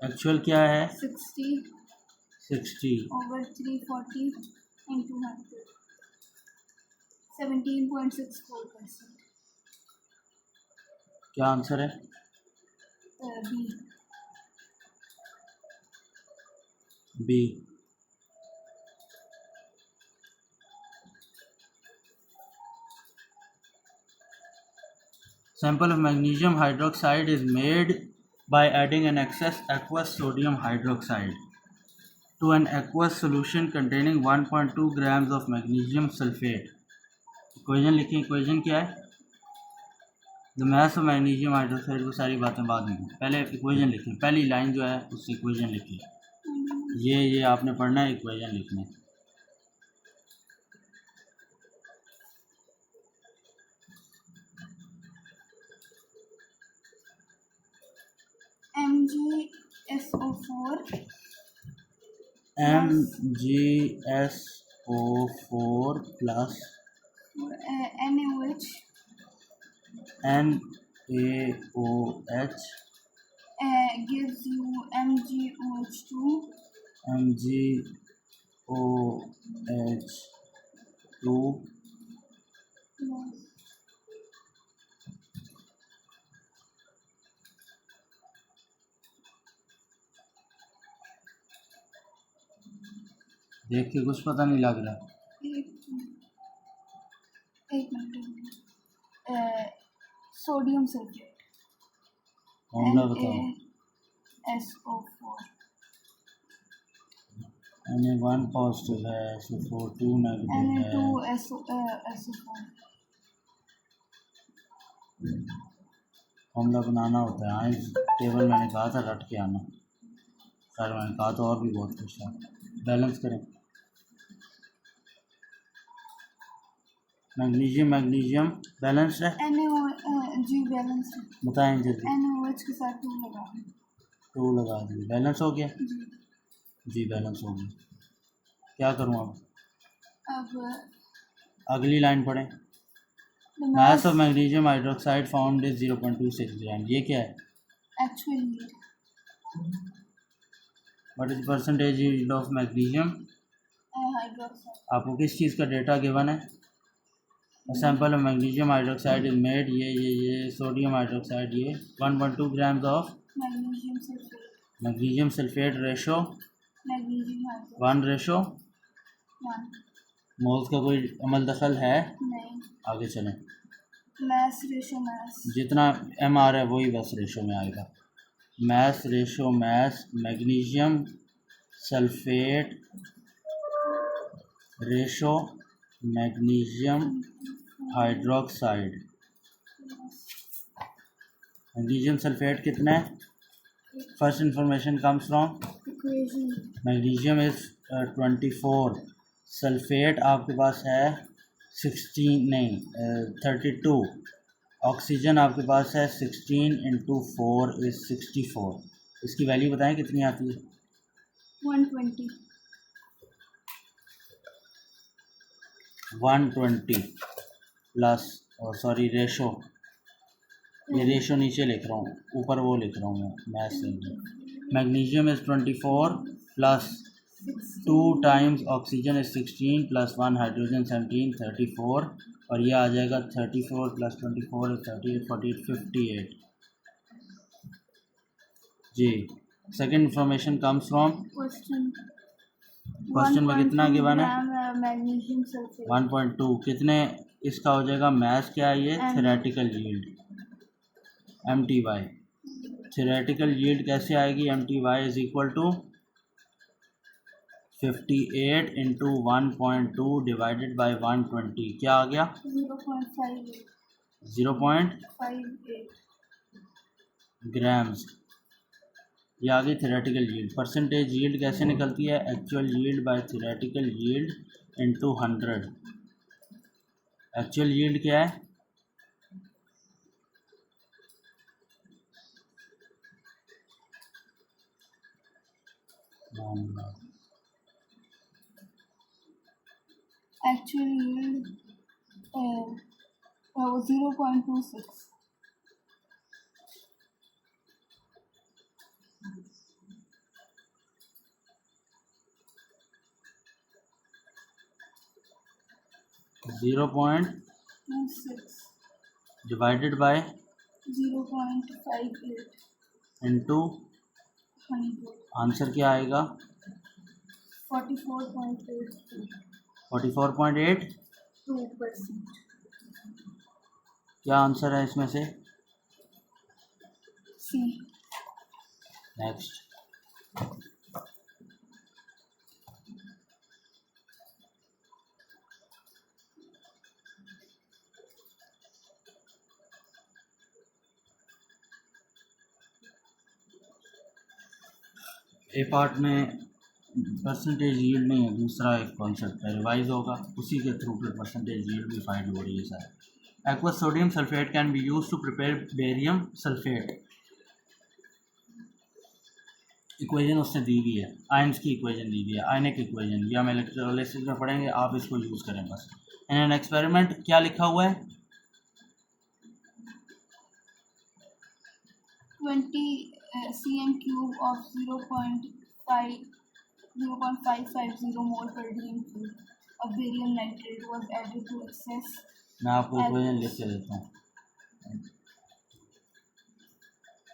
Actual क्या है? 60 over 340 into 100, 17.64%। क्या आंसर है? B. Sample of magnesium hydroxide is made by adding an excess aqueous sodium hydroxide to an aqueous solution containing 1.2 grams of magnesium sulfate। Equation लिखिए। इक्वेशन क्या है? The mass of magnesium hydroxide को सारी बातें बाद में, पहले इक्वेशन लिखिए। पहली लाइन जो है उससे इक्वेशन लिखिए। ये आपने पढ़ना है, इक्वेशन लिखना है। MgSO4 plus NaOH gives you MgOH2 plus देख के कुछ पता नहीं लग रहा। एक मिनट, सोडियम सल्फेट फॉर्मूला बताओ। SO4 Na1 पॉजिटिव है, SO4 2 नेगेटिव है। Na2SO4 फॉर्मूला बनाना होता है। हाँ, इस टेबल मैंने कहा था रट के आना, सर मैंने कहा तो और भी बहुत कुछ था। बैलेंस करें। मैग्नीशियम बैलेंस है। जी बैलेंस है। बताएं जल्दी। NaOH के साथ 2 लगा 2 लगा दिए, बैलेंस हो गया। जी बैलेंस हो गया। क्या करूँ अब अगली लाइन पढ़ें। Mass of magnesium hydroxide found is 0.26 ग्राम। ये क्या है? Actual yield. What is percentage yield of magnesium hydroxide. आपको किस चीज़ का डेटा गिवन है? Sample of magnesium hydroxide is made, ये सोडियम हाइड्रोक्साइड, ये 1.2 grams of magnesium sulphate ratio 1:1। Moles का कोई अमल दखल है? नहीं। आगे चलें। मास रेशो मास, जितना एम आ रहा है वही बस रेशो में आएगा। Mass ratio mass, magnesium sulphate ratio magnesium hydroxide. Magnesium sulphate कितना है? First information comes from equation magnesium is 24, sulphate आपके पास है 16 नहीं 32, ऑक्सीजन आपके पास है 16 इंटू 4 इज 64। इसकी वैल्यू बताएं कितनी आती है? 120 120 प्लस सॉरी रेशो, ये रेशो नीचे लिख रहा हूँ, ऊपर वो लिख रहा हूँ मैं मैथ से। Magnesium is 24 plus 2 times oxygen is 16 plus 1 hydrogen 17 34, और ये आ जाएगा 34 प्लस 24 इज 38 48 58। जी second information comes from question में कितना गिवन है? Magnesium sulphate 1.2। कितने इसका हो जाएगा मैथ क्या है ये? Theoretical yield MTY। Theoretical yield कैसे आएगी? MTY is equal to 58 into 1.2 divided by 120। क्या आ गया? 0.58 ग्राम्स। ये आ गई थेरेटिकल यील्ड। परसेंटेज यील्ड कैसे निकलती है? Actual yield by theoretical yield into 100। Actual yield क्या है? Actual yield 0.26 0.26 divided by 0.58 into 100 answer क्या आएगा? 44.82 44.82%। क्या आंसर है इसमें से? सी। नेक्स्ट। ए पार्ट में परसेंटेज यील्ड नहीं है, दूसरा एक कॉन्सेप्ट है, रिवाइज होगा, उसी के थ्रू फिर परसेंटेज यील्ड भी फाइंड हो रही है sir. Aqueous sodium sulphate can be use to prepare barium sulphate. Equation उसने दी हुई है, आयंस की इक्वेशन दी हुई है, आयनिक इक्वेशन, ये हम इलेक्ट्रोलाइसिस में पढ़ेंगे, आप इसको यूज़ करें बस। इन एन एक्सपेरिमेंट क्या लिखा हुआ है? 20 cm³ of 0.550 mole per dm³ of barium nitrate was added to excess। मैं आपको इक्वेशन लिख के देता हूँ,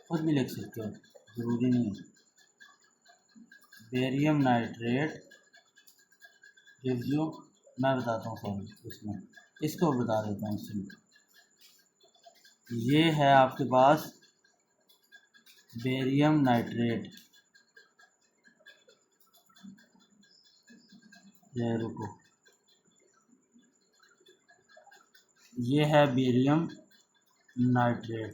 खुद भी लिख सकते हो, ज़रूरी नहीं है। बेरियम नाइट्रेट गिव्स यू, मैं बताता हूँ सॉरी, इसमें इसको बता देता हूँ इसमें। ये है आपके पास बेरियम नाइट्रेट, ये रुको, ये है बेरियम नाइट्रेट,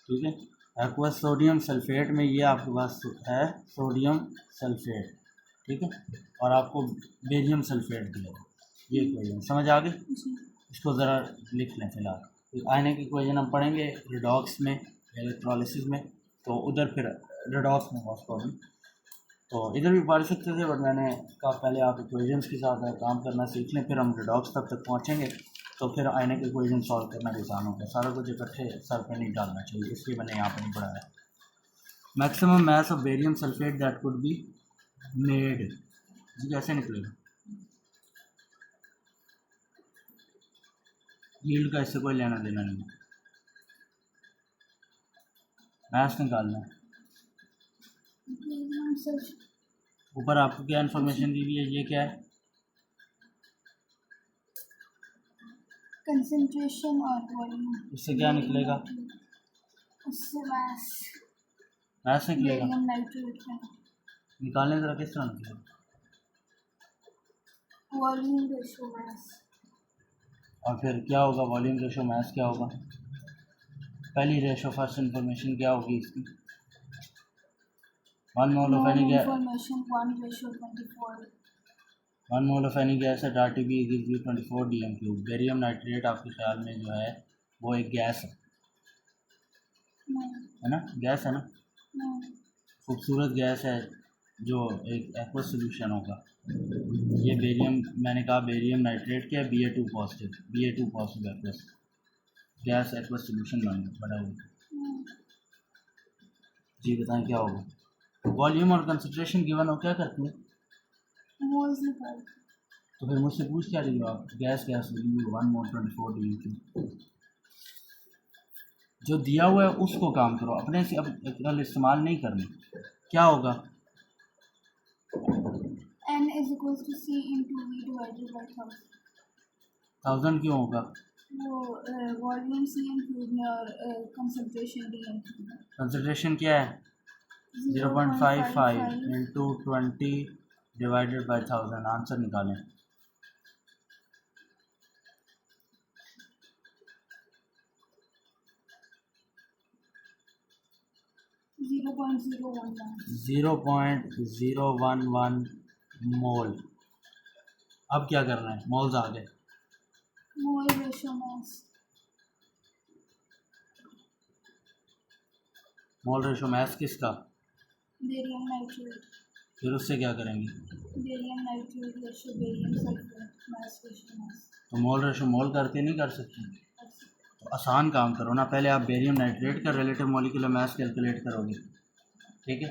ठीक है। एक्वस सोडियम सल्फेट में ये आपके पास है सोडियम सल्फेट, ठीक है, और आपको बेरियम सल्फेट दिया, ये इक्वेशन समझ आ गई? इसको ज़रा लिख लें फिलहाल। आयनिक इक्वेशन हम पढ़ेंगे रिडॉक्स में, इलेक्ट्रोलिसिस में, तो उधर फिर रिडॉक्स में बहुत प्रॉब्लम, तो इधर भी पढ़ सकते थे, बट मैंने कहा पहले आप इक्वेशंस के साथ काम करना सीख लें, फिर हम रिडॉक्स तक पहुँचेंगे, तो फिर आयनिक इक्वेशन सॉल्व करना भी आसान होगा। सारा कुछ इकट्ठे सर पे नहीं डालना चाहिए, इसलिए मैंने यहाँ पर नहीं पढ़ाया। Maximum mass of barium sulphate that could be made, जी कैसे निकलेगा? यील्ड का इससे कोई लेना देना नहीं, मैथ्स निकालना है। ऊपर आपको क्या इन्फॉर्मेशन दी हुई है? ये क्या है? कंसंट्रेशन और वॉल्यूम। इससे क्या निकलेगा? उससे मास मैथ्स निकलेगा। बेरियम नाइट्रेट है। निकालने जरा किस तरह निकलेगा? वॉल्यूम रेशो मास। और फिर क्या होगा? वॉल्यूम रेशो मैथ्स क्या होगा? पहली रेशो फर्स्ट इंफॉर्मेशन क्या होगी इसकी? 1 mole of any gas, information 1:24। 1 mole of any gas at RTB gives you 24 dm³। Barium nitrate आपके ख्याल में जो है वो एक गैस है ना? गैस है ना? खूबसूरत गैस है जो एक एक्वस सोल्यूशन होगा। ये बेरियम, मैंने कहा बेरियम नाइट्रेट क्या है? Ba2 positive aqueous gas aqueous solution बड़ा होगा। जी बताएं क्या होगा? वॉल्यूम और कंसंट्रेशन गिवन हो क्या करती है? मोल्स निकाल। तो फिर मुझसे पूछ क्या रही हो आप? गैस होगी 1 मोल 24 dm³। जो दिया हुआ है उसको काम करो, अपने से अब इस्तेमाल नहीं करनी। क्या होगा? N is equals to C into V divided by 1000। 1000 क्यों होगा? वो वॉल्यूम C एम क्यूब में और कंसंट्रेशन D एम क्यूब में। कंसंट्रेशन क्या है? 0.55 इंटू 20 डिवाइडेड बाई 1000। आंसर निकालें। Zero point 0.011 mole. अब क्या करना है? मोल्स आ गए। Mole ratio mass. Mole ratio mass किसका? Barium nitrate. फिर उससे क्या करेंगे? Barium nitrate ratio barium sulphate mass ratio mass. तो मोल रेशो मोल करके नहीं कर सकते? तो आसान काम करो ना, पहले आप बेरियम नाइट्रेट का रिलेटिव मॉलिक्यूलर मास कैलकुलेट करोगे, ठीक है?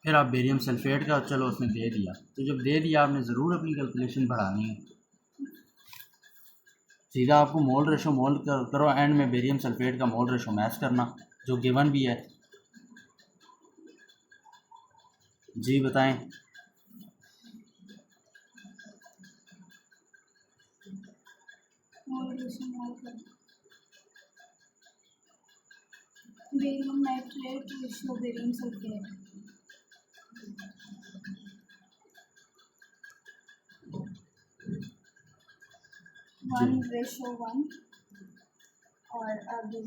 फिर आप बेरियम सल्फेट का, चलो उसने दे दिया, तो जब दे दिया आपने ज़रूर अपनी कैलकुलेशन बढ़ानी है। सीधा आपको मोल रेशो मोल करो, एंड में बेरियम सल्फेट का मोल रेशो मैच करना जो गिवन भी है। जी बताएं। मोल रेशो मोल कर barium nitrate ratio barium sulphate. 1:1 और आगे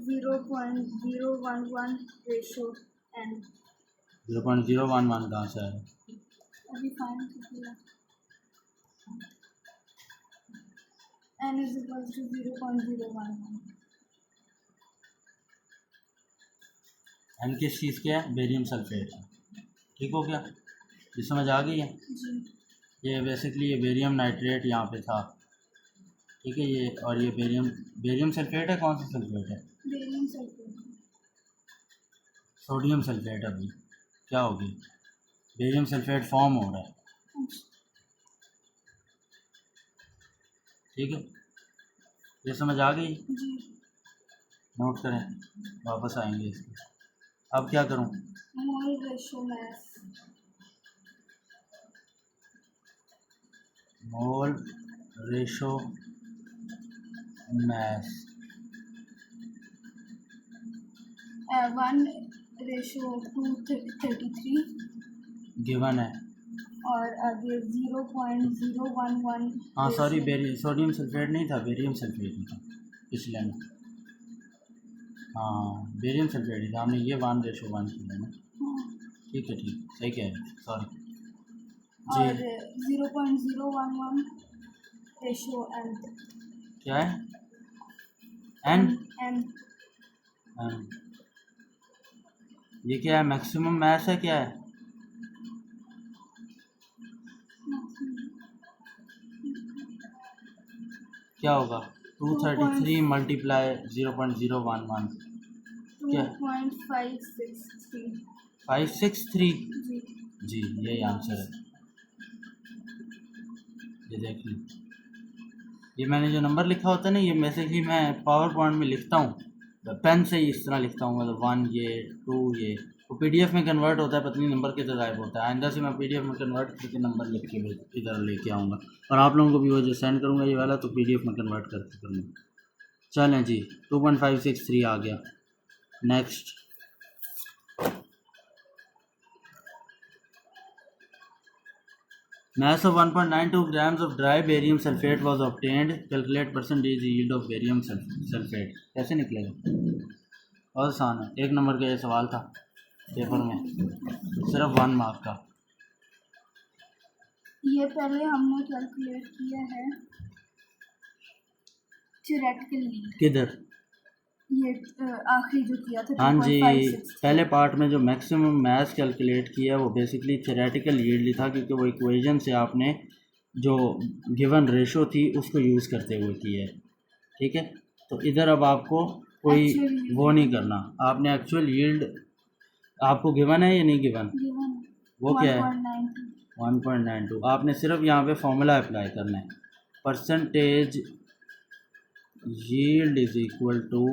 0.011 रेशो N। 0.011 कहाँ से आया? अभी फाइंड किया। N is equals to 0.011। N किस चीज़ के है? Barium sulphate. ठीक हो गया? ये समझ आ गई है? जी। ये बेसिकली ये बेरियम नाइट्रेट यहाँ पे था, ठीक है? ये और ये बेरियम सल्फेट है। कौन सा सल्फेट है? Barium sulphate. Sodium sulphate. अभी क्या होगी? बेरियम सल्फेट फॉर्म हो रहा है, ठीक है? ये समझ आ गई? जी। नोट करें, वापस आएंगे इसके। अब क्या करूं? Mole ratio mass. Mole ratio mass 1:233 given है। और आगे 0.011। हाँ सॉरी, सोडियम सल्फेट नहीं था, बेरियम सल्फेट ही था पिछले में। हाँ बेरियम सल्फेट ही था, हमने ये 1:1 किया ना। ठीक है, ठीक, सही कह रहे, सॉरी और जी। 0.011 रेशो N। क्या है? एन। N ये क्या है? मैक्सिमम मैस है क्या है? क्या होगा? 233 मल्टीप्लाई 0.011 क्या? 2.563। 563 जी। जी, यही आंसर है। ये देख ली, ये मैंने जो नंबर लिखा होता है ना, ये बेसिकली मैं पावर पॉइंट में लिखता हूँ पेन से ही, इस तरह लिखता हूँ, मतलब 1 ये 2 ये वो PDF में कन्वर्ट होता है, पता नहीं नंबर कितना गायब होता है। आइंदा से मैं PDF में कन्वर्ट करके नंबर लिख के इधर लेके आऊँगा, और आप लोगों को भी वो जो सेंड करूँगा ये वाला तो PDF में कन्वर्ट करके करूँगा। चलें जी, 2.563 आ गया। Next, mass of 1.92 grams of dry barium sulfate was obtained, calculate percentage yield of barium sulfate। कैसे निकलेगा? बहुत आसान है, 1 नंबर का ये सवाल था पेपर में, सिर्फ 1 मार्क का। ये पहले हमने कैलकुलेट किया है थ्योरेटिकल यील्ड, किधर? ये आखिरी जो किया था हाँ जी, 2.56 पहले पार्ट में जो मैक्सिमम मास कैलकुलेट किया वो बेसिकली थ्योरेटिकल यील्ड ही था, क्योंकि वो इक्वेशन से आपने जो गिवन रेशो थी उसको यूज़ करते हुए किया है। ठीक है, तो इधर अब आपको कोई वो नहीं करना, आपने एक्चुअल यील्ड आपको गिवन है या नहीं गिवन? वो क्या है? 1.92। आपने सिर्फ यहाँ पे फॉर्मूला अप्लाई करना है, percentage yield is equal to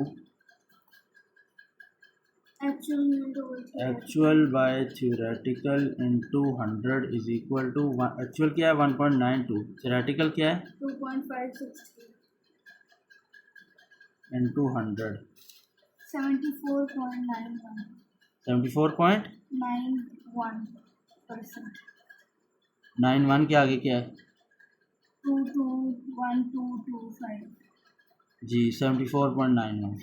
actual by theoretical into 100 is equal to, actual क्या है 1.92, थ्योरेटिकल क्या है 2.563 इंटू 100, 74.91 91 के आगे क्या है? 221225 जी 74.91।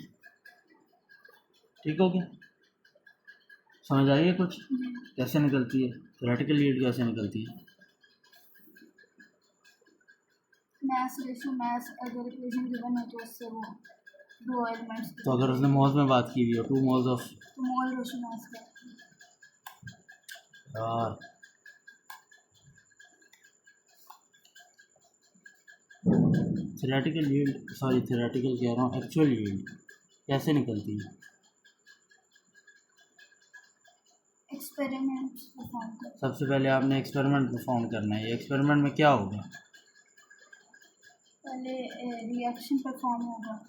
ठीक हो गया? समझ आइए कुछ कैसे निकलती है थ्योरेटिकल यील्ड, कैसे निकलती है? मास रेशो मास अगर इक्वेशन गिवन है तो उससे वो दो एलिमेंट्स, तो अगर उसने मोल्स में बात की हुई हो 2 मोल्स ऑफ, तो मोल रेशो मास का यार थ्योरेटिकल यील्ड, सॉरी थ्योरेटिकल कह रहा हूँ, एक्चुअल यील्ड कैसे निकलती है? एक्सपेरिमेंट परफॉर्म कर, सबसे पहले आपने एक्सपेरिमेंट परफॉर्म करना है। ये एक्सपेरिमेंट में क्या होगा? पहले रिएक्शन परफॉर्म होगा,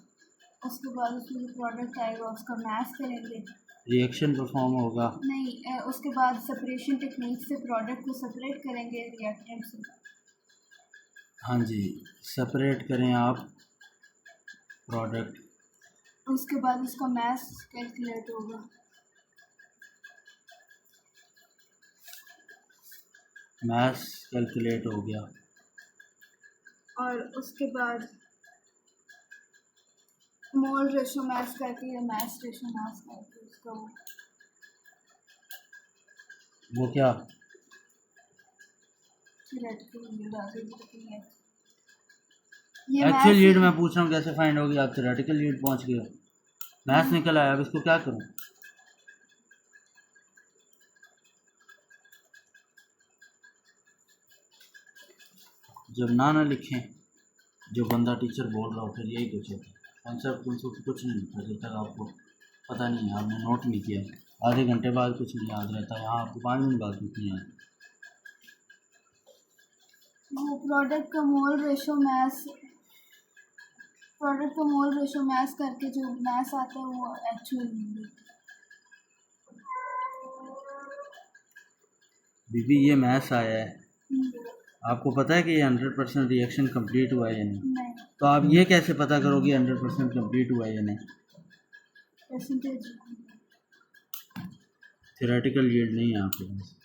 उसके बाद उसमें जो प्रोडक्ट आएगा उसका मास करेंगे। रिएक्शन परफॉर्म होगा? नहीं, उसके बाद सेपरेशन टेक्निक से प्रोडक्ट को सेपरेट करेंगे रिएक्टेंट से। हाँ जी, सेपरेट करें आप प्रोडक्ट, उसके बाद उसका मास कैलकुलेट होगा, मास कैलकुलेट हो गया, और उसके बाद मोल रेशो मास करके या मास रेशो मास करके उसका वो क्या थ्योरेटिकल यील्ड आ जाएगी। एक्चुअल यील्ड मैं पूछ रहा हूँ कैसे फाइंड होगी? आप थ्योरेटिकल यील्ड पहुँच गए, मास निकल आया, अब इसको क्या करूँ? जब ना लिखें, जो बंदा टीचर बोल रहा हो फिर यही कुछ है, कॉन्सेप्ट कुछ नहीं लिखा जब तक आपको पता नहीं है, आपने नोट नहीं किया। आधे घंटे बाद कुछ नहीं याद रहता, यहाँ आपको 5 मिनट बाद कुछ नहीं याद। वो प्रोडक्ट का मोल रेशो मास करके जो मास आता है वो एक्चुअल यील्ड। बीबी ये मास आया है, आपको पता है कि ये 100% रिएक्शन कंप्लीट हुआ है या नहीं? तो आप ये कैसे पता करोगे 100% कंप्लीट हुआ है या नहीं? परसेंटेज थ्योरेटिकल यील्ड नहीं है आपके पास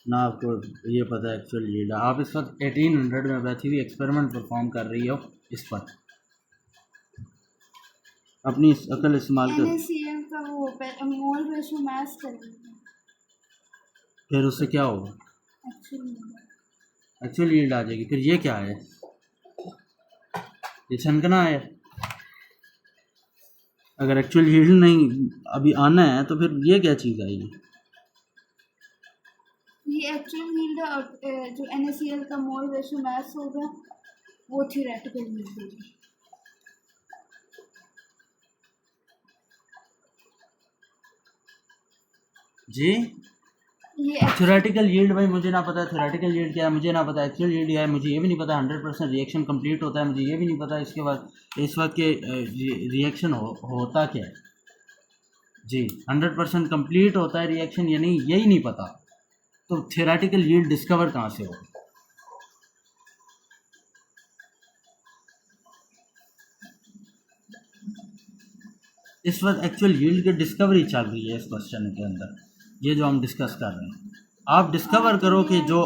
ना, आपको ये पता है एक्चुअल यील्ड। आप इस वक्त 1800 में बैठी हुई एक्सपेरिमेंट परफॉर्म कर रही हो, इस पर अपनी अकल इस्तेमाल कर, NaCl का वो मोल रेशो मास करेंगे, फिर उससे क्या होगा? एक्चुअल यील्ड आ जाएगी। फिर ये क्या है? ये छनकना है। अगर एक्चुअल यील्ड नहीं अभी आना है तो फिर ये क्या चीज़ आएगी? ये एक्चुअल यील्ड जो NaCl का मोल रेशो मास होगा वो थ्योरेटिकल यील्ड होगी। जी ये थ्योरेटिकल यील्ड भाई मुझे ना पता है, थ्योरेटिकल यील्ड क्या है मुझे ना पता, एक्चुअल यील्ड क्या है मुझे ये भी नहीं पता, 100% रिएक्शन कंप्लीट होता है मुझे ये भी नहीं पता। इसके बाद इस वक्त के रिएक्शन होता क्या है जी 100% कंप्लीट होता है रिएक्शन या नहीं, यही नहीं पता, तो थ्योरेटिकल यील्ड डिस्कवर कहाँ से होगी? इस वक्त एक्चुअल यील्ड की डिस्कवरी चल रही है इस क्वेश्चन के अंदर, ये जो हम डिस्कस कर रहे हैं। आप डिस्कवर करो कि जो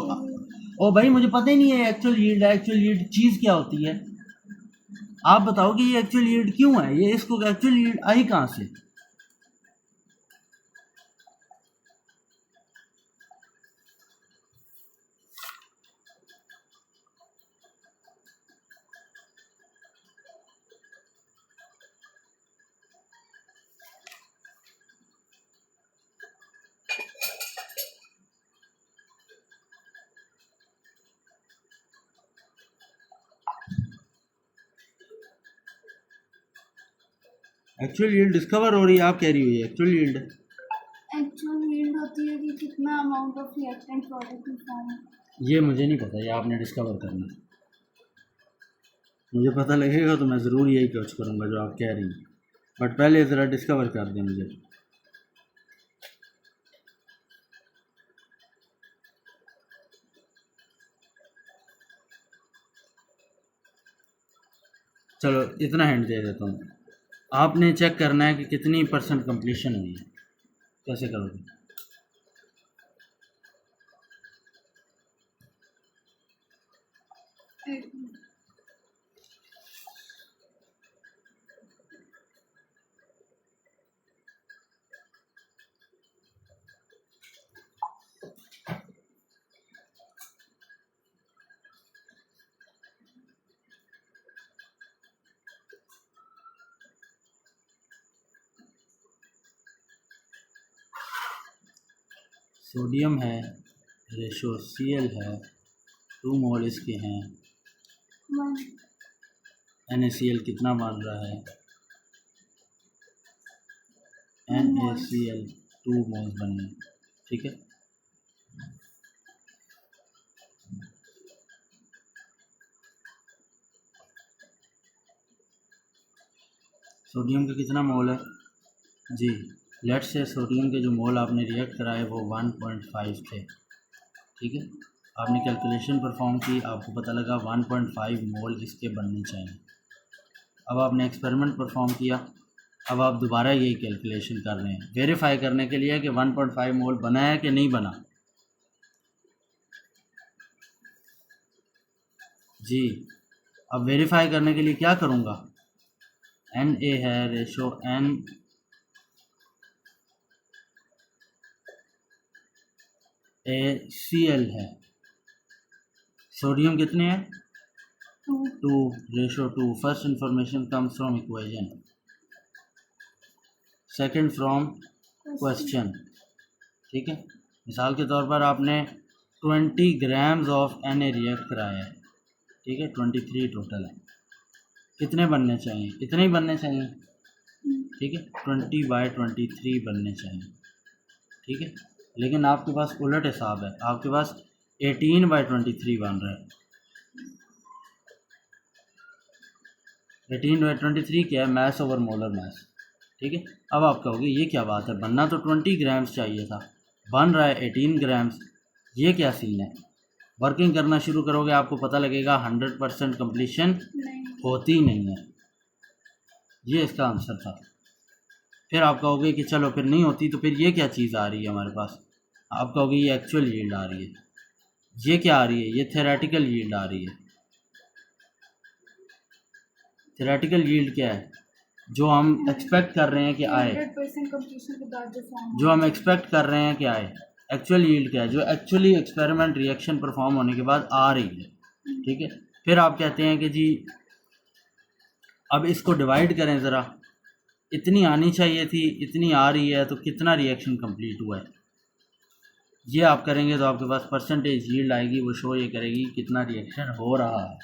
ओ भाई मुझे पता ही नहीं है एक्चुअल यील्ड है, एक्चुअल यील्ड चीज़ क्या होती है, आप बताओ कि ये एक्चुअल यील्ड क्यों है, ये इसको एक्चुअल यील्ड आई कहाँ से? एक्चुअल यील्ड डिस्कवर हो रही है, आप कह रही हुई है एक्चुअल यील्ड। एक्चुअल यील्ड होती है कि कितना अमाउंट ऑफ रिएक्टेंट प्रोडक्ट में फॉर्म। ये मुझे नहीं पता, ये आपने डिस्कवर करना है, मुझे पता लगेगा तो मैं ज़रूर यही कोच करूँगा जो आप कह रही हैं, बट पहले ज़रा डिस्कवर कर दें मुझे। चलो इतना हिंट दे देता हूँ, आपने चेक करना है कि कितनी % कंप्लीशन हुई है। कैसे करोगे? सोडियम है, रेशो Cl है, 2 मोल इसके हैं, NaCl कितना मान रहा है, NaCl 2 मोल्स बनने, ठीक है। सोडियम का कितना मोल है जी? लेट से सोडियम के जो मोल आपने रिएक्ट कराए वो 1.5 थे, ठीक है। आपने कैलकुलेशन परफॉर्म की, आपको पता लगा 1.5 मोल इसके बनने चाहिए। अब आपने एक्सपेरिमेंट परफॉर्म किया, अब आप दोबारा यही कैलकुलेशन कर रहे हैं वेरीफाई करने के लिए कि 1.5 मोल बना है कि नहीं बना। जी अब वेरीफाई करने के लिए क्या करूँगा, Na है, रेशो NaCl है, सोडियम कितने हैं 2 ratio 2। First information comes from equation, second from question, ठीक है। मिसाल के तौर पर आपने 20 ग्राम्स ऑफ Na रिएक्ट कराया है, ठीक है, 23 टोटल है, कितने बनने चाहिए? इतने ही बनने चाहिए, ठीक है, 20/23 बनने चाहिए, ठीक है। लेकिन आपके पास उलट हिसाब है, आपके पास 18/23 बन रहा है। 18/23 क्या है? मैस ओवर मोलर मैस, ठीक है। अब आप कहोगे ये क्या बात है, बनना तो 20 ग्राम्स चाहिए था, बन रहा है 18 ग्राम्स, ये क्या सीन है? वर्किंग करना शुरू करोगे आपको पता लगेगा 100% कंप्लीशन होती नहीं है, ये इसका आंसर था। फिर आप कहोगे कि चलो फिर नहीं होती तो फिर ये क्या चीज़ आ रही है हमारे पास, आप कहोगे ये एक्चुअल यील्ड आ रही है, ये क्या आ रही है, ये थ्योरेटिकल यील्ड आ रही है। थ्योरेटिकल यील्ड क्या है? जो हम एक्सपेक्ट कर रहे हैं कि आए, 100% कंप्लीशन के बाद जो फॉर्म, जो हम एक्सपेक्ट कर रहे हैं कि आए। एक्चुअल यील्ड क्या है? जो एक्चुअली एक्सपेरिमेंट रिएक्शन परफॉर्म होने के बाद आ रही है, ठीक है। फिर आप कहते हैं कि जी अब इसको डिवाइड करें ज़रा, इतनी आनी चाहिए थी, इतनी आ रही है, तो कितना रिएक्शन कंप्लीट हुआ है, ये आप करेंगे तो आपके पास % यील्ड आएगी, वो शो ये करेगी कितना रिएक्शन हो रहा है।